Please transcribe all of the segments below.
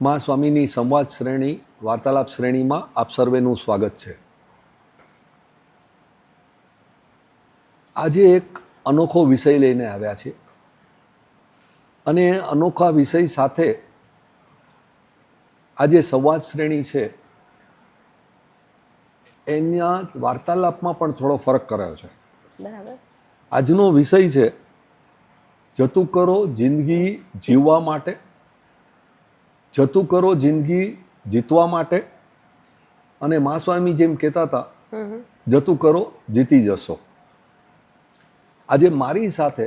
મા સ્વામીની સંવાદ શ્રેણી વાર્તાલાપ શ્રેણીમાં આપ સર્વેનું સ્વાગત છે. આજે એક અનોખો વિષય લઈને આવ્યા છે અને અનોખા વિષય સાથે આજે સંવાદ શ્રેણી છે એના વાર્તાલાપમાં પણ થોડો ફરક કરાયો છે. બરાબર. આજનો વિષય છે જતું કરો જિંદગી જીવવા માટે, જતું કરો જિંદગી જીતવા માટે, અને મા સ્વામી જેમ કહેતા હતા જતું કરો જીતી જશો. આજે મારી સાથે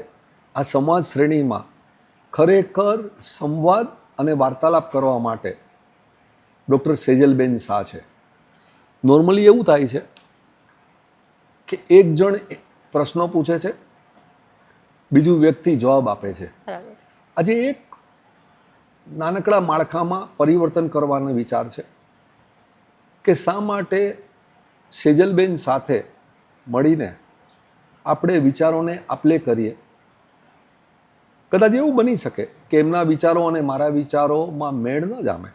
આ સંવાદ શ્રેણીમાં ખરેખર સંવાદ અને વાર્તાલાપ કરવા માટે ડૉક્ટર સેજલબેન શાહ છે. નોર્મલી એવું થાય છે કે એક જણ પ્રશ્નો પૂછે છે, બીજું વ્યક્તિ જવાબ આપે છે. આજે એક નાનકડા માળખામાં પરિવર્તન કરવાનો વિચાર છે કે શા માટે સેજલબેન સાથે મળીને આપણે વિચારોને આપલે કરીએ. કદાચ એવું બની શકે કે એમના વિચારો અને મારા વિચારોમાં મેળ ન જામે,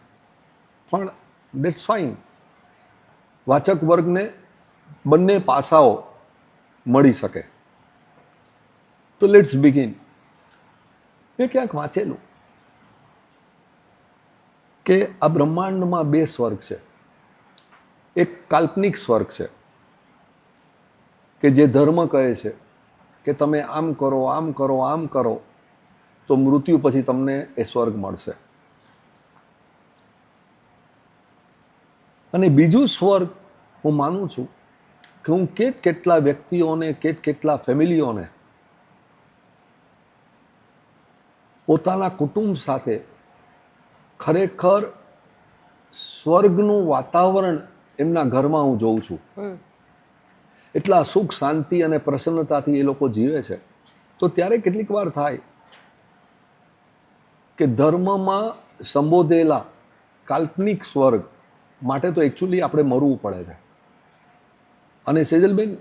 પણ દેટ્સ ફાઇન. વાચક વર્ગને બંને પાસાઓ મળી શકે. તો લેટ્સ બિગિન. મેં ક્યાંક વાંચેલું કે આ બ્રહ્માંડમાં બે સ્વર્ગ છે. એક કાલ્પનિક સ્વર્ગ છે કે જે ધર્મ કહે છે કે તમે આમ કરો આમ કરો આમ કરો તો મૃત્યુ પછી તમને એ સ્વર્ગ મળશે. અને બીજું સ્વર્ગ હું માનું છું કે હું કેટલા વ્યક્તિઓને કેટલા ફેમિલીઓને પોતાના કુટુંબ સાથે ખરેખર સ્વર્ગનું વાતાવરણ એમના ઘરમાં હું જોઉં છું. એટલા સુખ શાંતિ અને પ્રસન્નતાથી એ લોકો જીવે છે. તો ત્યારે કેટલીક વાર થાય કે ધર્મમાં સંબોધેલા કાલ્પનિક સ્વર્ગ માટે તો એકચ્યુઅલી આપણે મરવું પડે છે. અને સેજલબેન,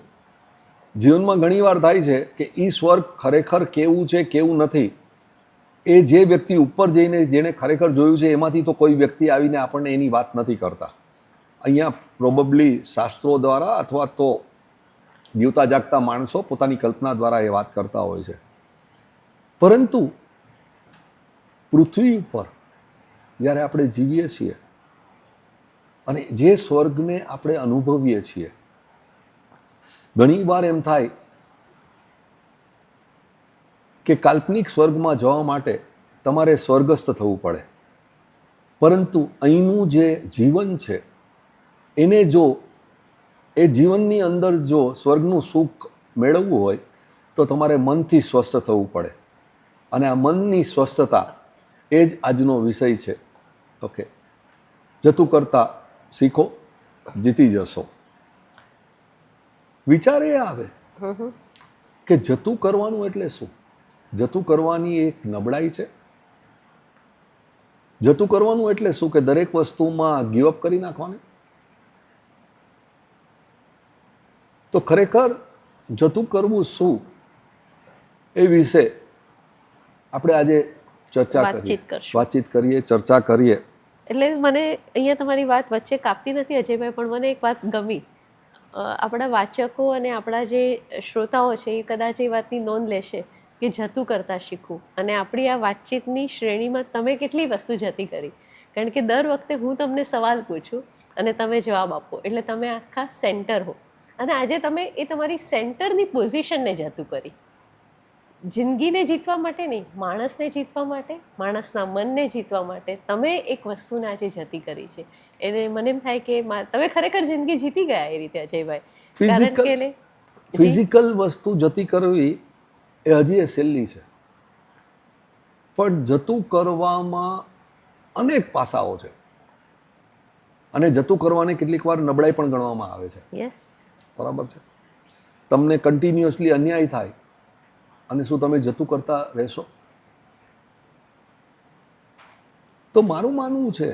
જીવનમાં ઘણી વાર થાય છે કે એ સ્વર્ગ ખરેખર કેવું છે કેવું નથી એ જે વ્યક્તિ ઉપર જઈને જેણે ખરેખર જોયું છે એમાંથી તો કોઈ વ્યક્તિ આવીને આપણને એની વાત નથી કરતા. અહીંયા પ્રોબેબલી શાસ્ત્રો દ્વારા અથવા તો જીવતા જાગતા માણસો પોતાની કલ્પના દ્વારા એ વાત કરતા હોય છે. પરંતુ પૃથ્વી ઉપર જ્યારે આપણે જીવીએ છીએ અને જે સ્વર્ગને આપણે અનુભવીએ છીએ, ઘણી વાર એમ થાય કે કાલ્પનિક સ્વર્ગમાં જવા માટે તમારે સ્વર્ગસ્થ થવું પડે, પરંતુ અહીંનું જે જીવન છે એને જો એ જીવનની અંદર જો સ્વર્ગનું સુખ મેળવવું હોય તો તમારે મનથી સ્વસ્થ થવું પડે. અને આ મનની સ્વસ્થતા એ જ આજનો વિષય છે. ઓકે, જતું કરતા શીખો, જીતી જશો. વિચાર એ આવે કે જતું કરવાનું એટલે શું? જતું કરવાની એક નબળાઈ છે. જતું કરવાનું એટલે શું કે દરેક વસ્તુમાં ગીવઅપ કરી નાખવાની? તો ખરેખર જતું કરવું શું એ વિશે આપણે આજે વાતચીત કરીએ, ચર્ચા કરીએ. એટલે મને અહીંયા તમારી વાત વચ્ચે કાપતી નથી અજયભાઈ, પણ મને એક વાત ગમી. આપણા વાચકો અને આપણા જે શ્રોતાઓ છે એ કદાચ એ વાતની નોંધ લેશે કે જતું કરતા શીખવું. અને આપણી આ વાતચીતની શ્રેણીમાં તમે કેટલી વસ્તુ જતી કરી, કારણ કે દર વખતે હું તમને સવાલ પૂછું અને તમે જવાબ આપો, એટલે તમે આખા સેન્ટર હો. અને આજે તમે એ તમારી સેન્ટરની પોઝિશનને જતું કરી. જિંદગીને જીતવા માટે નહીં, માણસને જીતવા માટે, માણસના મનને જીતવા માટે તમે એક વસ્તુને આજે જતી કરી છે. એને મને એમ થાય કે તમે ખરેખર જિંદગી જીતી ગયા એ રીતે અજયભાઈ. કારણ કે ફિઝિકલ વસ્તુ જતી કરવી એ હજી એ સહેલી છે, પણ જતું કરવામાં અનેક પાસાઓ છે અને જતું કરવાની કેટલીક વાર નબળાઈ પણ ગણવામાં આવે છે. યસ, બરાબર છે. તમને કન્ટિન્યુઅસલી અન્યાય થાય અને શું તમે જતું કરતા રહેશો? તો મારું માનવું છે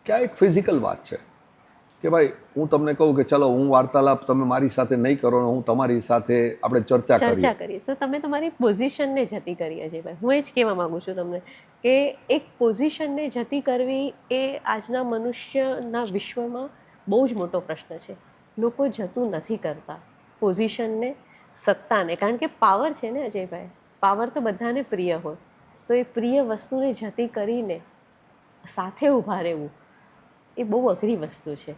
કે આ એક ફિઝિકલ વાત છે કે ભાઈ હું તમને કહું કે ચલો હું વાર્તાલાપ તમે મારી સાથે નહીં કરો ને હું તમારી સાથે આપણે ચર્ચા કરીએ. ચર્ચા કરીએ તો તમે તમારી પોઝિશનને જતી કરી અજયભાઈ. હું એ જ કહેવા માંગુ છું તમને કે એક પોઝિશનને જતી કરવી એ આજના મનુષ્યના વિશ્વમાં બહુ જ મોટો પ્રશ્ન છે. લોકો જતું નથી કરતા પોઝિશનને, સત્તાને. કારણ કે પાવર છે ને અજયભાઈ, પાવર તો બધાને પ્રિય હોય, તો એ પ્રિય વસ્તુને જતી કરીને સાથે ઊભા રહેવું એ બહુ અઘરી વસ્તુ છે.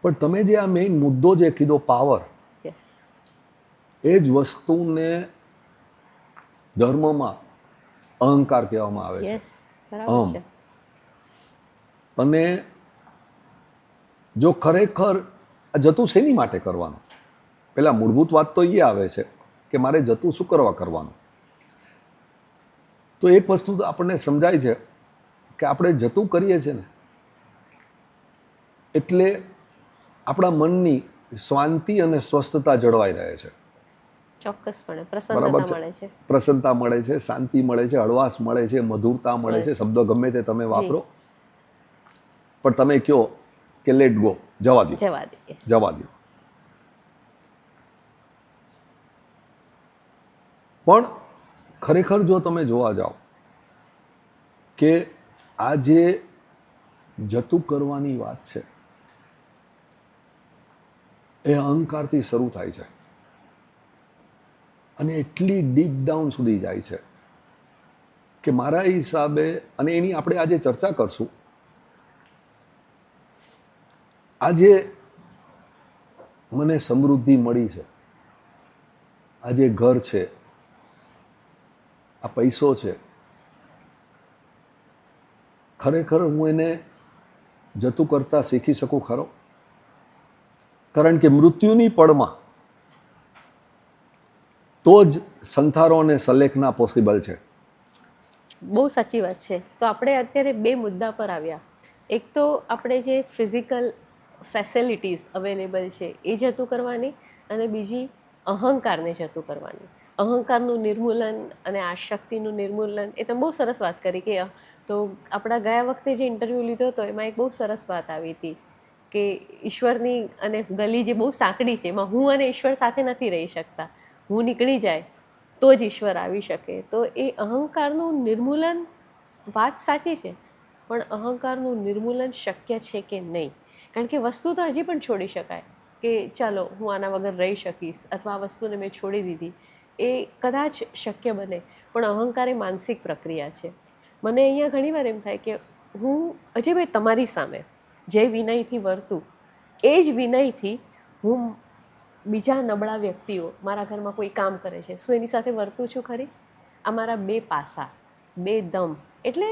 પણ તમે જે આ મેઇન મુદ્દો જે કીધો પાવર, યસ, એ જ વસ્તુને ધર્મમાં અહંકાર કહેવામાં આવે છે. યસ, બરાબર છે. અને જો ખરેખર આ જતું શેની માટે કરવાનું, પેલા મૂળભૂત વાત તો એ આવે છે કે મારે જતું શું કરવા કરવાનું. તો એક વસ્તુ તો આપણને સમજાય છે કે આપણે જતું કરીએ છીએ ને એટલે આપણા મનની શાંતિ અને સ્વસ્થતા જળવાઈ રહે છે. ચોક્કસપણે બરાબર પ્રસન્નતા છે. મળે છે. પ્રસન્નતા મળે છે, શાંતિ મળે છે, હળવાશ મળે છે, મધુરતા મળે છે. શબ્દો ગમે તે તમે વાપરો, પણ તમે કહો કે લેટ ગો, જવા દો, જવા દઈએ. જવા દો. પણ ખરેખર જો તમે જોવા જાઓ કે આ જે જતું કરવાની વાત છે એ અહંકારથી શરૂ થાય છે અને એટલી ડીપ ડાઉન સુધી જાય છે કે મારા હિસાબે, અને એની આપણે આજે ચર્ચા કરશું, આજે મને સમૃદ્ધિ મળી છે, આજે ઘર છે, આ પૈસો છે, ખરેખર હું એને જતું કરતા શીખી શકું ખરો? કારણ કે મૃત્યુની પળમાં તો જ સંથારો અને સલેખના પોસિબલ છે. બહુ સાચી વાત છે. તો આપણે અત્યારે બે મુદ્દા પર આવ્યા. એક તો આપણે જે ફિઝિકલ ફેસિલિટીઝ અવેલેબલ છે એ જતું કરવાની, અને બીજી અહંકારને જતું કરવાની. અહંકારનું નિર્મૂલન અને આશક્તિનું નિર્મૂલન, એ તમે બહુ સરસ વાત કરી. કે તો આપણા ગયા વખતે જે ઇન્ટરવ્યૂ લીધો હતો એમાં એક બહુ સરસ વાત આવી હતી કે ઈશ્વરની અને ગલી જે બહુ સાંકડી છે એમાં હું અને ઈશ્વર સાથે નથી રહી શકતા, હું નીકળી જાય તો જ ઈશ્વર આવી શકે. તો એ અહંકારનું નિર્મૂલન, વાત સાચી છે, પણ અહંકારનું નિર્મૂલન શક્ય છે કે નહીં? કારણ કે વસ્તુ તો હજી પણ છોડી શકાય કે ચાલો હું આના વગર રહી શકીશ, અથવા આ વસ્તુને મેં છોડી દીધી, એ કદાચ શક્ય બને. પણ અહંકાર એ માનસિક પ્રક્રિયા છે. મને અહીંયા ઘણીવાર એમ થાય કે હું અજયભાઈ તમારી સામે જે વિનયથી વર્તું એ જ વિનયથી હું બીજા નબળા વ્યક્તિઓ, મારા ઘરમાં કોઈ કામ કરે છે, શું એની સાથે વર્તું છું ખરી? આ મારા બે પાસા, બે દમ. એટલે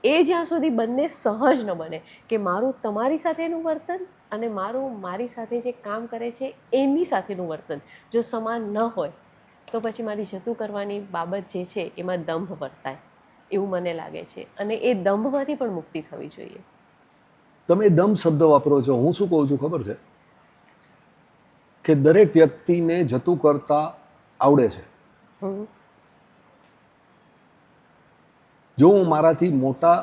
એ જ્યાં સુધી બંને સહજ ન બને કે મારું તમારી સાથેનું વર્તન અને મારું મારી સાથે જે કામ કરે છે એની સાથેનું વર્તન જો સમાન ન હોય તો પછી મારી જતું કરવાની બાબત જે છે એમાં દંભ વર્તાય એવું મને લાગે છે. અને એ દંભમાંથી પણ મુક્તિ થવી જોઈએ. તમે દમ શબ્દ વાપરો છો, હું શું કહું છું ખબર છે કે દરેક વ્યક્તિને જતું કરતા આવડે છે. જો હું મારાથી મોટા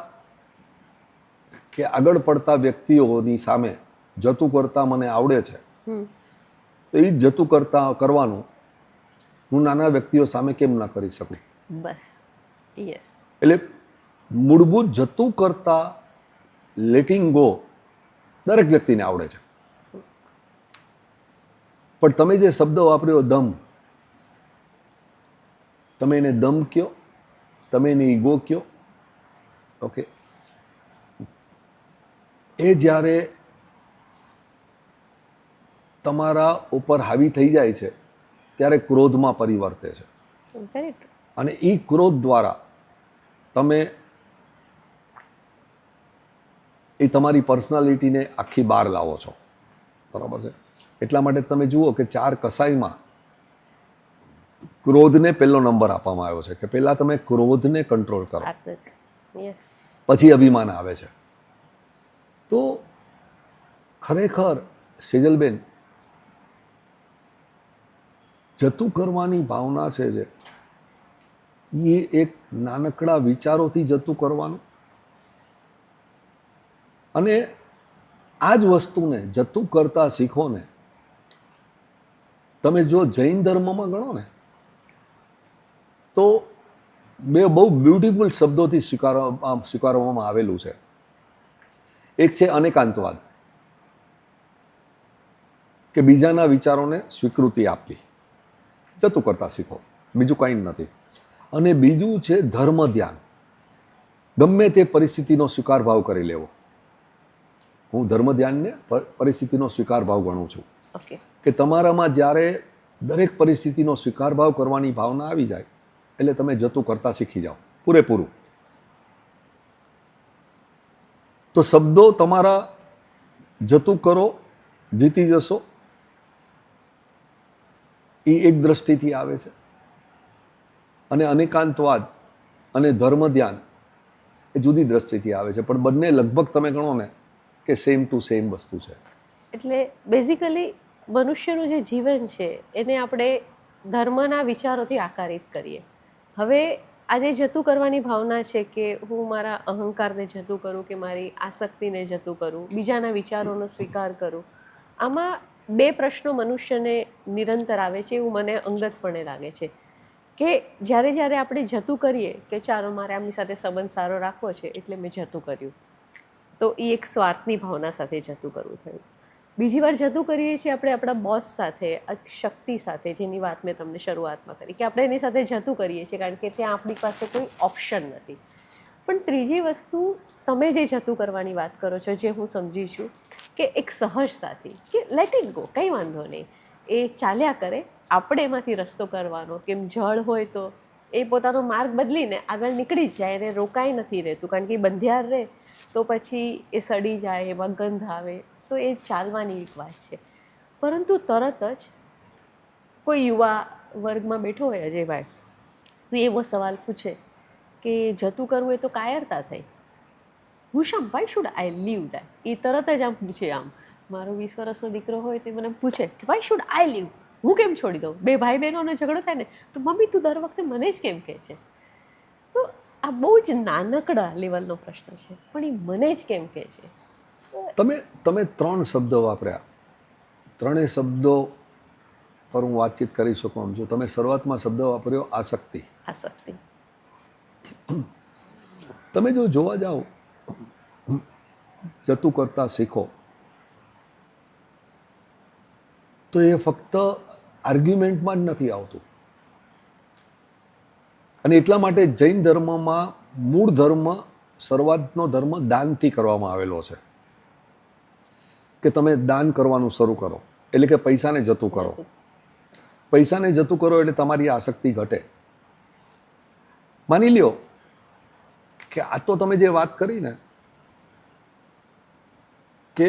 કે આગળ પડતા વ્યક્તિઓની સામે જતું કરતા મને આવડે છે તો એ જ જતું કરવાનું હું નાના વ્યક્તિઓ સામે કેમ ના કરી શકું? બસ, યસ. એટલે મૂળભૂત જતું કરતા લેટિંગ ગો દરેક વ્યક્તિને આવડે છે. પણ તમે જે શબ્દ વાપર્યો દમ, તમે એને દમ કયો, તમે એને ઈગો કયો, ઓકે, એ જ્યારે તમારા ઉપર હાવી થઈ જાય છે ત્યારે ક્રોધમાં પરિવર્તે છે. અને એ ક્રોધ દ્વારા તમે એ તમારી પર્સનાલિટીને આખી બહાર લાવો છો. બરાબર છે? એટલા માટે તમે જુઓ કે 4 કસાઈમાં ક્રોધને પહેલો નંબર આપવામાં આવ્યો છે કે પહેલા તમે ક્રોધને કંટ્રોલ કરો, પછી અભિમાન આવે છે. તો ખરેખર સેજલબેન, જતું કરવાની ભાવના છે જે એ એક નાનકડા વિચારોથી જતું કરવાનું. અને આ જ વસ્તુને જતું કરતા શીખો ને, તમે જો જૈન ધર્મમાં ગણો ને તો બહુ બ્યુટીફુલ શબ્દોથી સ્વીકારવામાં આવેલું છે. એક છે અનેકાંતવાદ, કે બીજાના વિચારોને સ્વીકૃતિ આપવી, જતું કરતા શીખો, બીજું કંઈ નથી. અને બીજું છે ધર્મ ધ્યાન, ગમે તે પરિસ્થિતિનો સ્વીકાર ભાવ કરી લેવો. હું ધર્મ ધ્યાનને પરિસ્થિતિનો સ્વીકાર ભાવ ગણું છું. ઓકે. કે તમારામાં જ્યારે દરેક પરિસ્થિતિનો સ્વીકાર ભાવ કરવાની ભાવના આવી જાય એટલે તમે જતું કરતા શીખી જાઓ પૂરેપૂરું. તો શબ્દો તમારા જતું કરો જીતી જશો એ એક દ્રષ્ટિથી આવે છે, અને અનેકાંતવાદ અને ધર્મ ધ્યાન એ જુદી દ્રષ્ટિથી આવે છે, પણ બંને લગભગ તમે ગણો ને કે સેમ ટુ સેમ વસ્તુ છે. એટલે બેઝિકલી મનુષ્યનું જે જીવન છે એને આપણે ધર્મના વિચારોથી આકારિત કરીએ. હવે આજે જતું કરવાની ભાવના છે કે હું મારા અહંકારને જતું કરું, કે મારી આસક્તિને જતું કરું, બીજાના વિચારોનો સ્વીકાર કરું. આમાં બે પ્રશ્નો મનુષ્યને નિરંતર આવે છે એવું મને અંગતપણે લાગે છે કે જ્યારે આપણે જતું કરીએ કે ચાલો મારે આમની સાથે સંબંધ સારો રાખવો છે એટલે મેં જતું કર્યું, તો એ એક સ્વાર્થની ભાવના સાથે જતું કરવું થયું. બીજી વાર જતું કરીએ છીએ આપણે આપણા બોસ સાથે, શક્તિ સાથે, જેની વાત મેં તમને શરૂઆતમાં કરી કે આપણે એની સાથે જતું કરીએ છીએ કારણ કે ત્યાં આપણી પાસે કોઈ ઓપ્શન નથી. પણ ત્રીજી વસ્તુ તમે જે જતું કરવાની વાત કરો છો, જે હું સમજી છું કે એક સહજતાથી કે લેટ ઇટ ગો, કંઈ વાંધો નહીં, એ ચાલ્યા કરે, આપણે એમાંથી રસ્તો કરવાનો. કેમ જળ હોય તો એ પોતાનો માર્ગ બદલીને આગળ નીકળી જ જાય, એને રોકાઈ નથી રહેતું, કારણ કે એ બંધિયાર રહે તો પછી એ સડી જાય, એમાં ગંધ આવે, તો એ ચાલવાની એક વાત છે. પરંતુ તરત જ કોઈ યુવા વર્ગમાં બેઠો હોય અજયભાઈ, તો એવો સવાલ પૂછે કે જતું કરવું એ તો કાયરતા થઈ, હું શામ, why should I leave that. એ તરત જ આમ પૂછે, આમ મારો 20 વર્ષનો દીકરો હોય તે મને પૂછે કે વાય શુડ આઈ લીવ, હું કેમ છોડી દઉં. બે ભાઈ બહેનોનો ઝઘડો થાય ને તો મમ્મી તું દર વખતે મને જ કેમ કહે છે. તો આ બહુ જ નાનકડા લેવલનો પ્રશ્ન છે, પણ એ મને જ કેમ કહે છે. તમે 3 શબ્દો વાપર્યા, ત્રણેય શબ્દો પર હું વાતચીત કરી શકું આમ છું. તમે શરૂઆતમાં શબ્દ વાપર્યો આસક્તિ. આસક્તિ. તમે જો જોવા જાઓ જતું કરતા શીખો તો એ ફક્ત આર્ગ્યુમેન્ટમાં જ નથી આવતું. અને એટલા માટે જૈન ધર્મમાં મૂળ ધર્મ, શરૂઆતનો ધર્મ દાનથી કરવામાં આવેલો છે કે તમે દાન કરવાનું શરૂ કરો, એટલે કે પૈસાને જતું કરો. પૈસાને જતું કરો એટલે તમારી આસક્તિ ઘટે. માની લ્યો કે આ તો તમે જે વાત કરી ને કે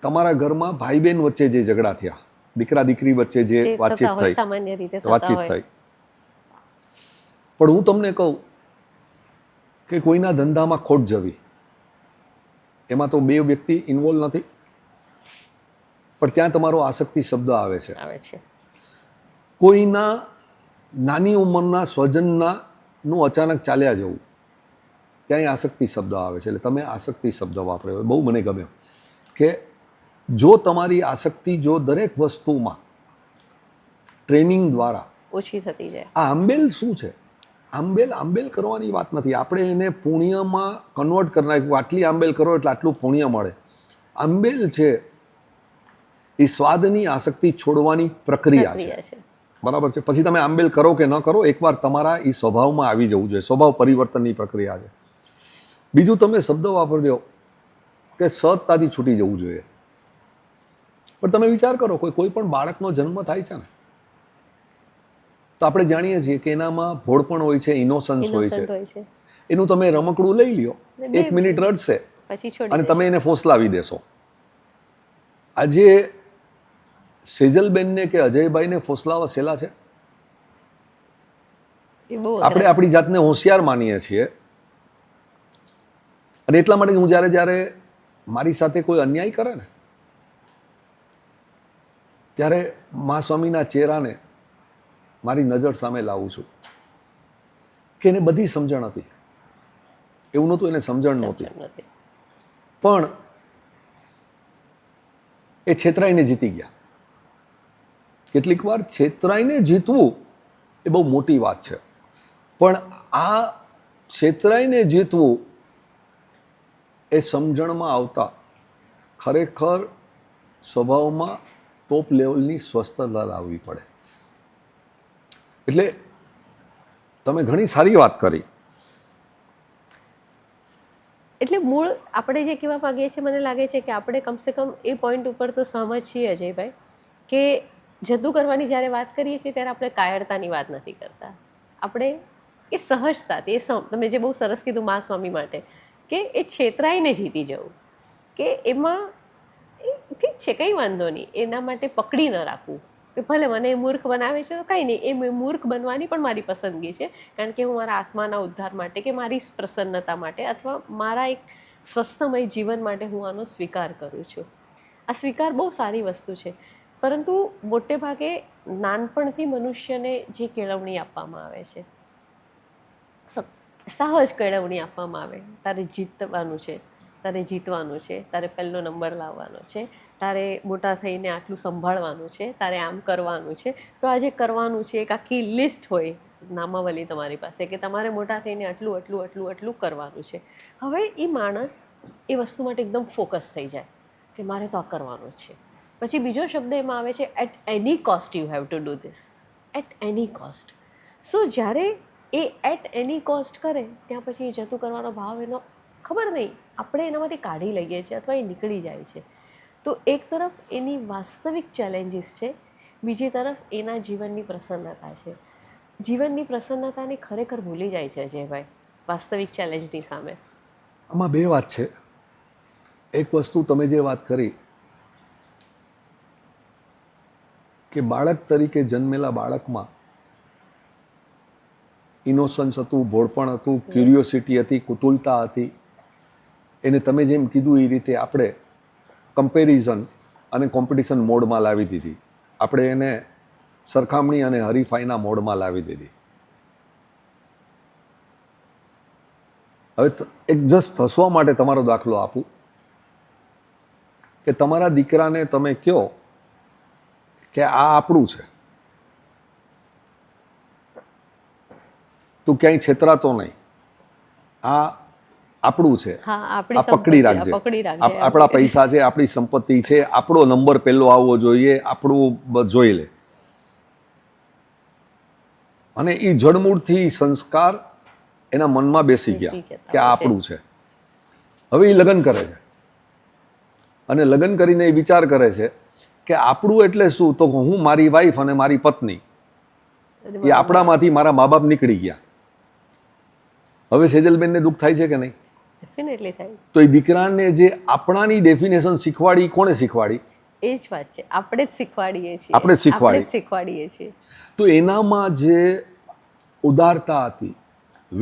તમારા ઘરમાં ભાઈ બહેન વચ્ચે જે ઝઘડા થયા, દીકરા દીકરી વચ્ચે જે વાતચીત થઈ, સામાન્ય રીતે વાતચીત થઈ, પણ હું તમને કહું કે કોઈના ધંધામાં ખોટ જવી, એમાં તો બે વ્યક્તિ ઇન્વોલ્વ નથી, પણ ત્યાં તમારો આસક્તિ શબ્દ આવે છે. કોઈના નાની ઉંમરના સ્વજનના નું અચાનક ચાલ્યા જવું, ત્યાં આસક્તિ શબ્દ આવે છે. એટલે તમે આસક્તિ શબ્દ વાપર્યો, બહુ મને ગમ્યો કે જો તમારી આસક્તિ જો દરેક વસ્તુમાં ટ્રેનિંગ દ્વારા ઓછી થતી જાય. આ આંબેલ શું છે? આંબેલ કરવાની વાત નથી. આપણે એને પુણ્યમાં કન્વર્ટ કરી નાખ્યું. આટલી આંબેલ કરો એટલે આટલું પુણ્ય મળે. આંબેલ છે એ સ્વાદની આસક્તિ છોડવાની પ્રક્રિયા છે. બરાબર છે. પછી તમે આંબેલ કરો કે ન કરો, એકવાર તમારા એ સ્વભાવમાં આવી જવું જોઈએ. સ્વભાવ પરિવર્તનની પ્રક્રિયા છે. બીજું તમે શબ્દ વાપરજો કે સહજતાથી છૂટી જવું જોઈએ. પણ તમે વિચાર કરો, કોઈ પણ બાળકનો જન્મ થાય છે ને તો આપણે જાણીએ છીએ કે એનામાં ભોળપણ હોય છે, ઇનોસન્સ હોય છે. એનું તમે રમકડું લઈ લ્યો, 1 મિનિટ રડશે અને તમે એને ફોસલાવી દેશો. આજે સેજલબેનને કે અજયભાઈને ફોસલાવા સહેલા છે? આપણે આપણી જાતને હોશિયાર માનીએ છીએ. અને એટલા માટે હું જ્યારે મારી સાથે કોઈ અન્યાય કરે ને ત્યારે મા સ્વામીના ચહેરાને મારી નજર સામે લાવું છું કે એને બધી સમજણ હતી. એવું નહોતું એને સમજણ નહોતી, પણ એ છેતરાઈને જીતી ગયા. કેટલીક વાર છેતરાઈને જીતવું એ બહુ મોટી વાત છે, પણ આ છેતરાઈને જીતવું એ સમજણમાં આવતા ખરેખર સ્વભાવમાં ટોપ લેવલની સ્વસ્થતા લાવવી પડે. એટલે તમે ઘણી સારી વાત કરી. એટલે મૂળ આપણે જે કહેવા માંગીએ છીએ, મને લાગે છે કે આપણે કમસે કમ એ પોઈન્ટ ઉપર તો સહમત છીએ અજયભાઈ, કે જતું કરવાની જ્યારે વાત કરીએ છીએ ત્યારે આપણે કાયરતાની વાત નથી કરતા. આપણે એ સહજતાથી, તમે જે બહુ સરસ કીધું મા સ્વામી માટે, કે એ છેતરાઈને જીતી જવું, કે એમાં ઠીક છે કંઈ વાંધો નહીં, એના માટે પકડી ન રાખવું કે ભલે મને એ મૂર્ખ બનાવે છે તો કંઈ નહીં, એ મૂર્ખ બનવાની પણ મારી પસંદગી છે, કારણ કે હું મારા આત્માના ઉદ્ધાર માટે કે મારી પ્રસન્નતા માટે અથવા મારા એક સ્વસ્થમય જીવન માટે હું આનો સ્વીકાર કરું છું. આ સ્વીકાર બહુ સારી વસ્તુ છે, પરંતુ મોટે ભાગે નાનપણથી મનુષ્યને જે કેળવણી આપવામાં આવે છે, સહજ કેળવણી આપવામાં આવે, તારે જીતવાનું છે, તારે જીતવાનું છે, તારે પહેલો નંબર લાવવાનો છે, તારે મોટા થઈને આટલું સંભાળવાનું છે, તારે આમ કરવાનું છે. તો આ જે કરવાનું છે એક આખી લિસ્ટ હોય, નામાવલી તમારી પાસે, કે તમારે મોટા થઈને આટલું આટલું આટલું આટલું કરવાનું છે. હવે એ માણસ એ વસ્તુ માટે એકદમ ફોકસ થઈ જાય કે મારે તો આ કરવાનું જ છે. પછી બીજો શબ્દ એમાં આવે છે, at any cost you have to do this, at any cost. So જ્યારે એ એટ એની કોસ્ટ કરે ત્યાં પછી એ જતું કરવાનો ભાવ એનો ખબર નહીં, આપણે એનામાંથી કાઢી લઈએ છીએ અથવા એ નીકળી જાય છે. તો એક તરફ એની વાસ્તવિક ચેલેન્જીસ છે, બીજી તરફ એના જીવનની પ્રસન્નતા છે. જીવનની પ્રસન્નતાને ખરેખર ભૂલી જાય છે અજયભાઈ વાસ્તવિક ચેલેન્જની સામે. આમાં બે વાત છે. એક વસ્તુ તમે જે વાત કરી કે બાળક તરીકે જન્મેલા બાળકમાં ઇનોસન્સ હતું, ભોળપણ હતું, ક્યુરિયોસિટી હતી, કુતૂહલતા હતી. એને તમે જેમ કીધું એ રીતે આપણે કમ્પેરિઝન અને કોમ્પિટિશન મોડમાં લાવી દીધી. આપણે એને સરખામણી અને હરીફાઈના મોડમાં લાવી દીધી. હવે એક જસ્ટ હસવા માટે તમારો દાખલો આપું કે તમારા દીકરાને તમે કહો કે આ આપણું છે, તું ક્યાંય છેતરાતો નહીં, આ આપણું છે, આ પકડી રાખજે, આપણા પૈસા છે, આપણી સંપત્તિ છે, આપણો નંબર પહેલો આવવો જોઈએ, આપણું જોઈ લે. અને એ જડમૂળથી સંસ્કાર એના મનમાં બેસી ગયા કે આ આપણું છે. હવે એ લગ્ન કરે છે અને લગ્ન કરીને એ વિચાર કરે છે કે આપણું એટલે શું, તો હું, મારી વાઈફ અને મારી પત્ની, એ આપણામાંથી મારા મા બાપ નીકળી ગયા. હવે સેજલબેનને દુઃખ થાય છે કે નહીં? ડેફિનેટલી થાય. તો એ દીકરાને જે આપણાની ડેફિનેશન શીખવાડી, કોણે શીખવાડી? એ જ વાત છે, આપણે જ શીખવાડીએ છીએ. આપણે જ શીખવાડીએ છીએ. તો એનામાં જે ઉદારતા હતી,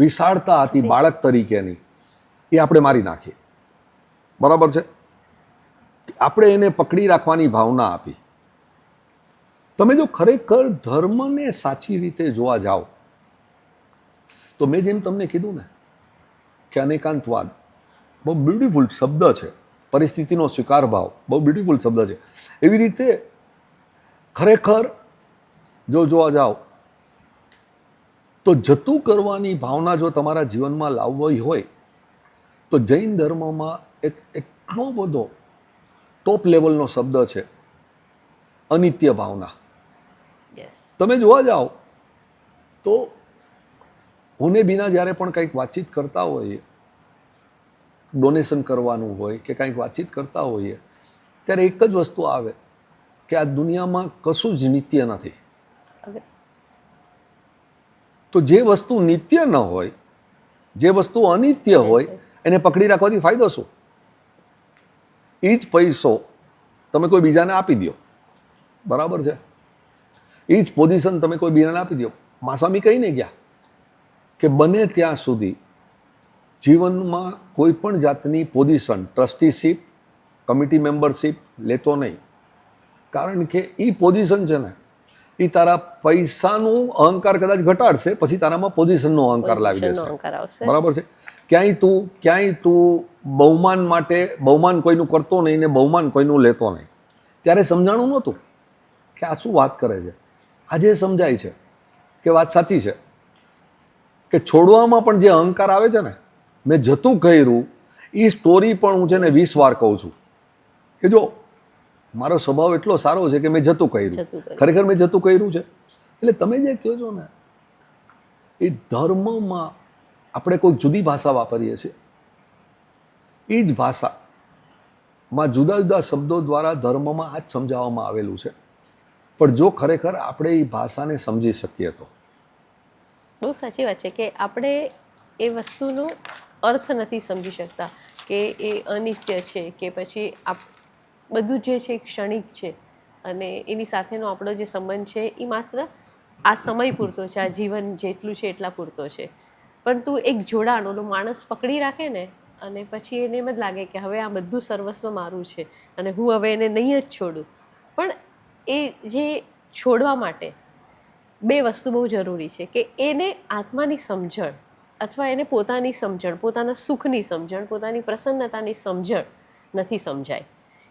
વિશાળતા હતી બાળક તરીકેની, એ આપણે મારી નાખી. બરાબર છે? આપણે એને પકડી રાખવાની ભાવના આપી. તમે જો ખરેખર ધર્મને સાચી રીતે જોવા જાઓ તો મેં જેમ તમને કીધું ને કે અનેકાંતવાદ બહુ બ્યુટિફુલ શબ્દ છે, પરિસ્થિતિનો સ્વીકાર ભાવ બહુ બ્યુટિફુલ શબ્દ છે. એવી રીતે ખરેખર જો જોવા જાઓ તો જતું કરવાની ભાવના જો તમારા જીવનમાં લાવવી હોય તો જૈન ધર્મમાં એક એટલો બધો ટોપ લેવલનો શબ્દ છે, અનિત્ય ભાવના. તમે જોવા જાઓ તો હોને બિના જ્યારે પણ કંઈક વાતચીત કરતા હોઈએ, ડોનેશન કરવાનું હોય કે કંઈક વાતચીત કરતા હોઈએ, ત્યારે એક જ વસ્તુ આવે કે આ દુનિયામાં કશું જ નિત્ય નથી. તો જે વસ્તુ નિત્ય ન હોય, જે વસ્તુ અનિત્ય હોય, એને પકડી રાખવાથી ફાયદો શું? એ જ પૈસો તમે કોઈ બીજાને આપી દો, બરાબર છે? એ જ પોઝિશન તમે કોઈ બીજાને આપી દો. માસ્વામી કહીને ગયા કે બને ત્યાં સુધી જીવનમાં કોઈ પણ જાતની પોઝિશન, ટ્રસ્ટીશીપ, કમિટી મેમ્બરશીપ લેતો નહીં. કારણ કે એ પોઝિશન છે ને, એ તારા પૈસાનું અહંકાર કદાચ ઘટાડશે, પછી તારામાં પોઝિશનનો અહંકાર લાવી દેશે. બરાબર છે? ક્યાંય તું બહુમાન માટે બહુમાન કોઈનું કરતો નહીં ને બહુમાન કોઈનું લેતો નહીં. ત્યારે સમજાણું નહોતું કે આ શું વાત કરે છે. આજે સમજાય છે કે વાત સાચી છે. કે છોડવામાં પણ જે અહંકાર આવે છે ને, મેં જતું કર્યું એ સ્ટોરી પણ હું છે ને 20 વાર કહું છું કે જો મારો સ્વભાવ એટલો સારો છે કે મેં જતું કર્યું, જતું કર્યું. ખરેખર મેં જતું કર્યું છે. એટલે તમે જે કહો છો ને એ ધર્મમાં આપણે કોઈ જુદી ભાષા વાપરીએ છીએ, એ જ ભાષામાં જુદા જુદા શબ્દો દ્વારા ધર્મમાં આ જ સમજાવવામાં આવેલું છે. પણ જો ખરેખર આપણે એ ભાષાને સમજી શકીએ તો. બહુ સાચી વાત છે કે આપણે એ વસ્તુનો અર્થ નથી સમજી શકતા કે એ અનિત્ય છે કે પછી બધું જે છે એ ક્ષણિક છે અને એની સાથેનો આપણો જે સંબંધ છે એ માત્ર આ સમય પૂરતો છે, આ જીવન જેટલું છે એટલા પૂરતો છે. પરંતુ એક જોડાણ ઓલો માણસ પકડી રાખે ને અને પછી એને એમ જ લાગે કે હવે આ બધું સર્વસ્વ મારું છે અને હું હવે એને નહીં જ છોડું. પણ એ જે છોડવા માટે બે વસ્તુ બહુ જરૂરી છે કે એને આત્માની સમજણ અથવા એને પોતાની સમજણ, પોતાના સુખની સમજણ, પોતાની પ્રસન્નતાની સમજણ નથી સમજાય.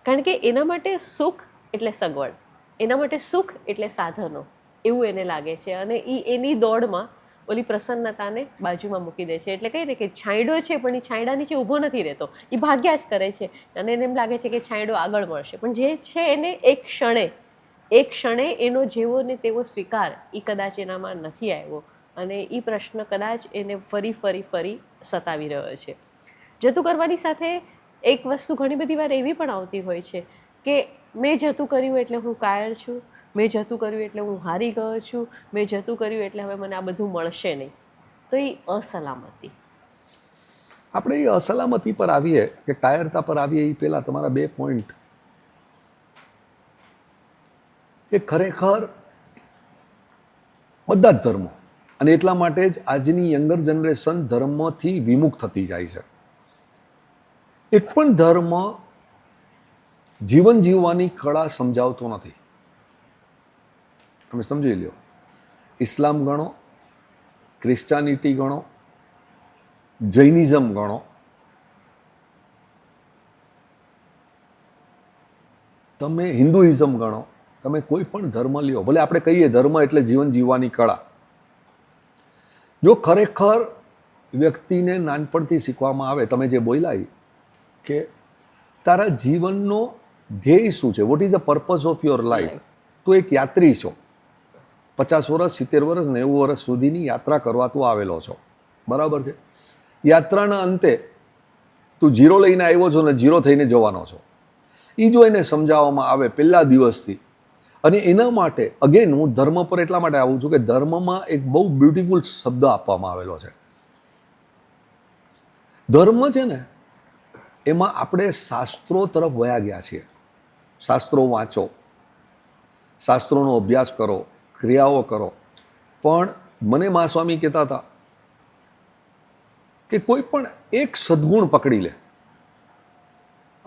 કારણ કે એના માટે સુખ એટલે સગવડ, એના માટે સુખ એટલે સાધનો એવું એને લાગે છે અને એ એની દોડમાં ઓલી પ્રસન્નતાને બાજુમાં મૂકી દે છે. એટલે કહીએ ને કે છાંયડો છે પણ એ છાંયડા નીચે ઊભો નથી રહેતો, એ ભાગ્યા જ કરે છે અને એને એમ લાગે છે કે છાંયડો આગળ મળશે. પણ જે છે એને એક ક્ષણે એનો જેવો ને તેવો સ્વીકાર એ કદાચ એનામાં નથી આવ્યો અને એ પ્રશ્ન કદાચ એને ફરી સતાવી રહ્યો છે. જતું કરવાની સાથે એક વસ્તુ ઘણી બધી વાર એવી પણ આવતી હોય છે કે મેં જતું કર્યું એટલે હું કાયર છું, મેં જતું કર્યું એટલે હું હારી ગયો છું, મેં જતું કર્યું એટલે હવે મને આ બધું મળશે નહીં. તો એ અસલામતી. આપણે એ અસલામતી પર આવીએ કે કાયરતા પર આવીએ એ પહેલાં તમારા 2 પોઈન્ટ કે ખરેખર બધા જ ધર્મો, અને એટલા માટે જ આજની યંગર જનરેશન ધર્મથી વિમુખ થતી જાય છે. એક પણ ધર્મ જીવન જીવવાની કળા સમજાવતો નથી. તમે સમજી લો, ઇસ્લામ ગણો, ક્રિશ્ચિયાનિટી ગણો, જૈનિઝમ ગણો, તમે હિન્દુઇઝમ ગણો, તમે કોઈ પણ ધર્મ લ્યો, ભલે આપણે કહીએ ધર્મ એટલે જીવન જીવવાની કળા. જો ખરેખર વ્યક્તિને નાનપણથી શીખવામાં આવે, તમે જે બોલ્યા કે તારા જીવનનો ધ્યેય શું છે, what is the purpose of your life. તું એક યાત્રી છો, 50 વર્ષ, 70 વર્ષ, 90 વર્ષ સુધીની યાત્રા કરવા તું આવેલો છો, બરાબર છે. યાત્રાના અંતે તું જીરો લઈને આવ્યો છો ને જીરો થઈને જવાનો છો. એ જો એને સમજાવવામાં આવે પહેલા દિવસથી, અને એના માટે અગેન હું ધર્મ પર એટલા માટે આવું છું કે ધર્મમાં એક બહુ બ્યુટિફુલ શબ્દ આપવામાં આવેલો છે. ધર્મ છે ને એમાં આપણે શાસ્ત્રો તરફ વયા ગયા છીએ. શાસ્ત્રો વાંચો, શાસ્ત્રોનો અભ્યાસ કરો, ક્રિયાઓ કરો. પણ મને મહાસ્વામી કહેતા હતા કે કોઈ પણ એક સદ્ગુણ પકડી લે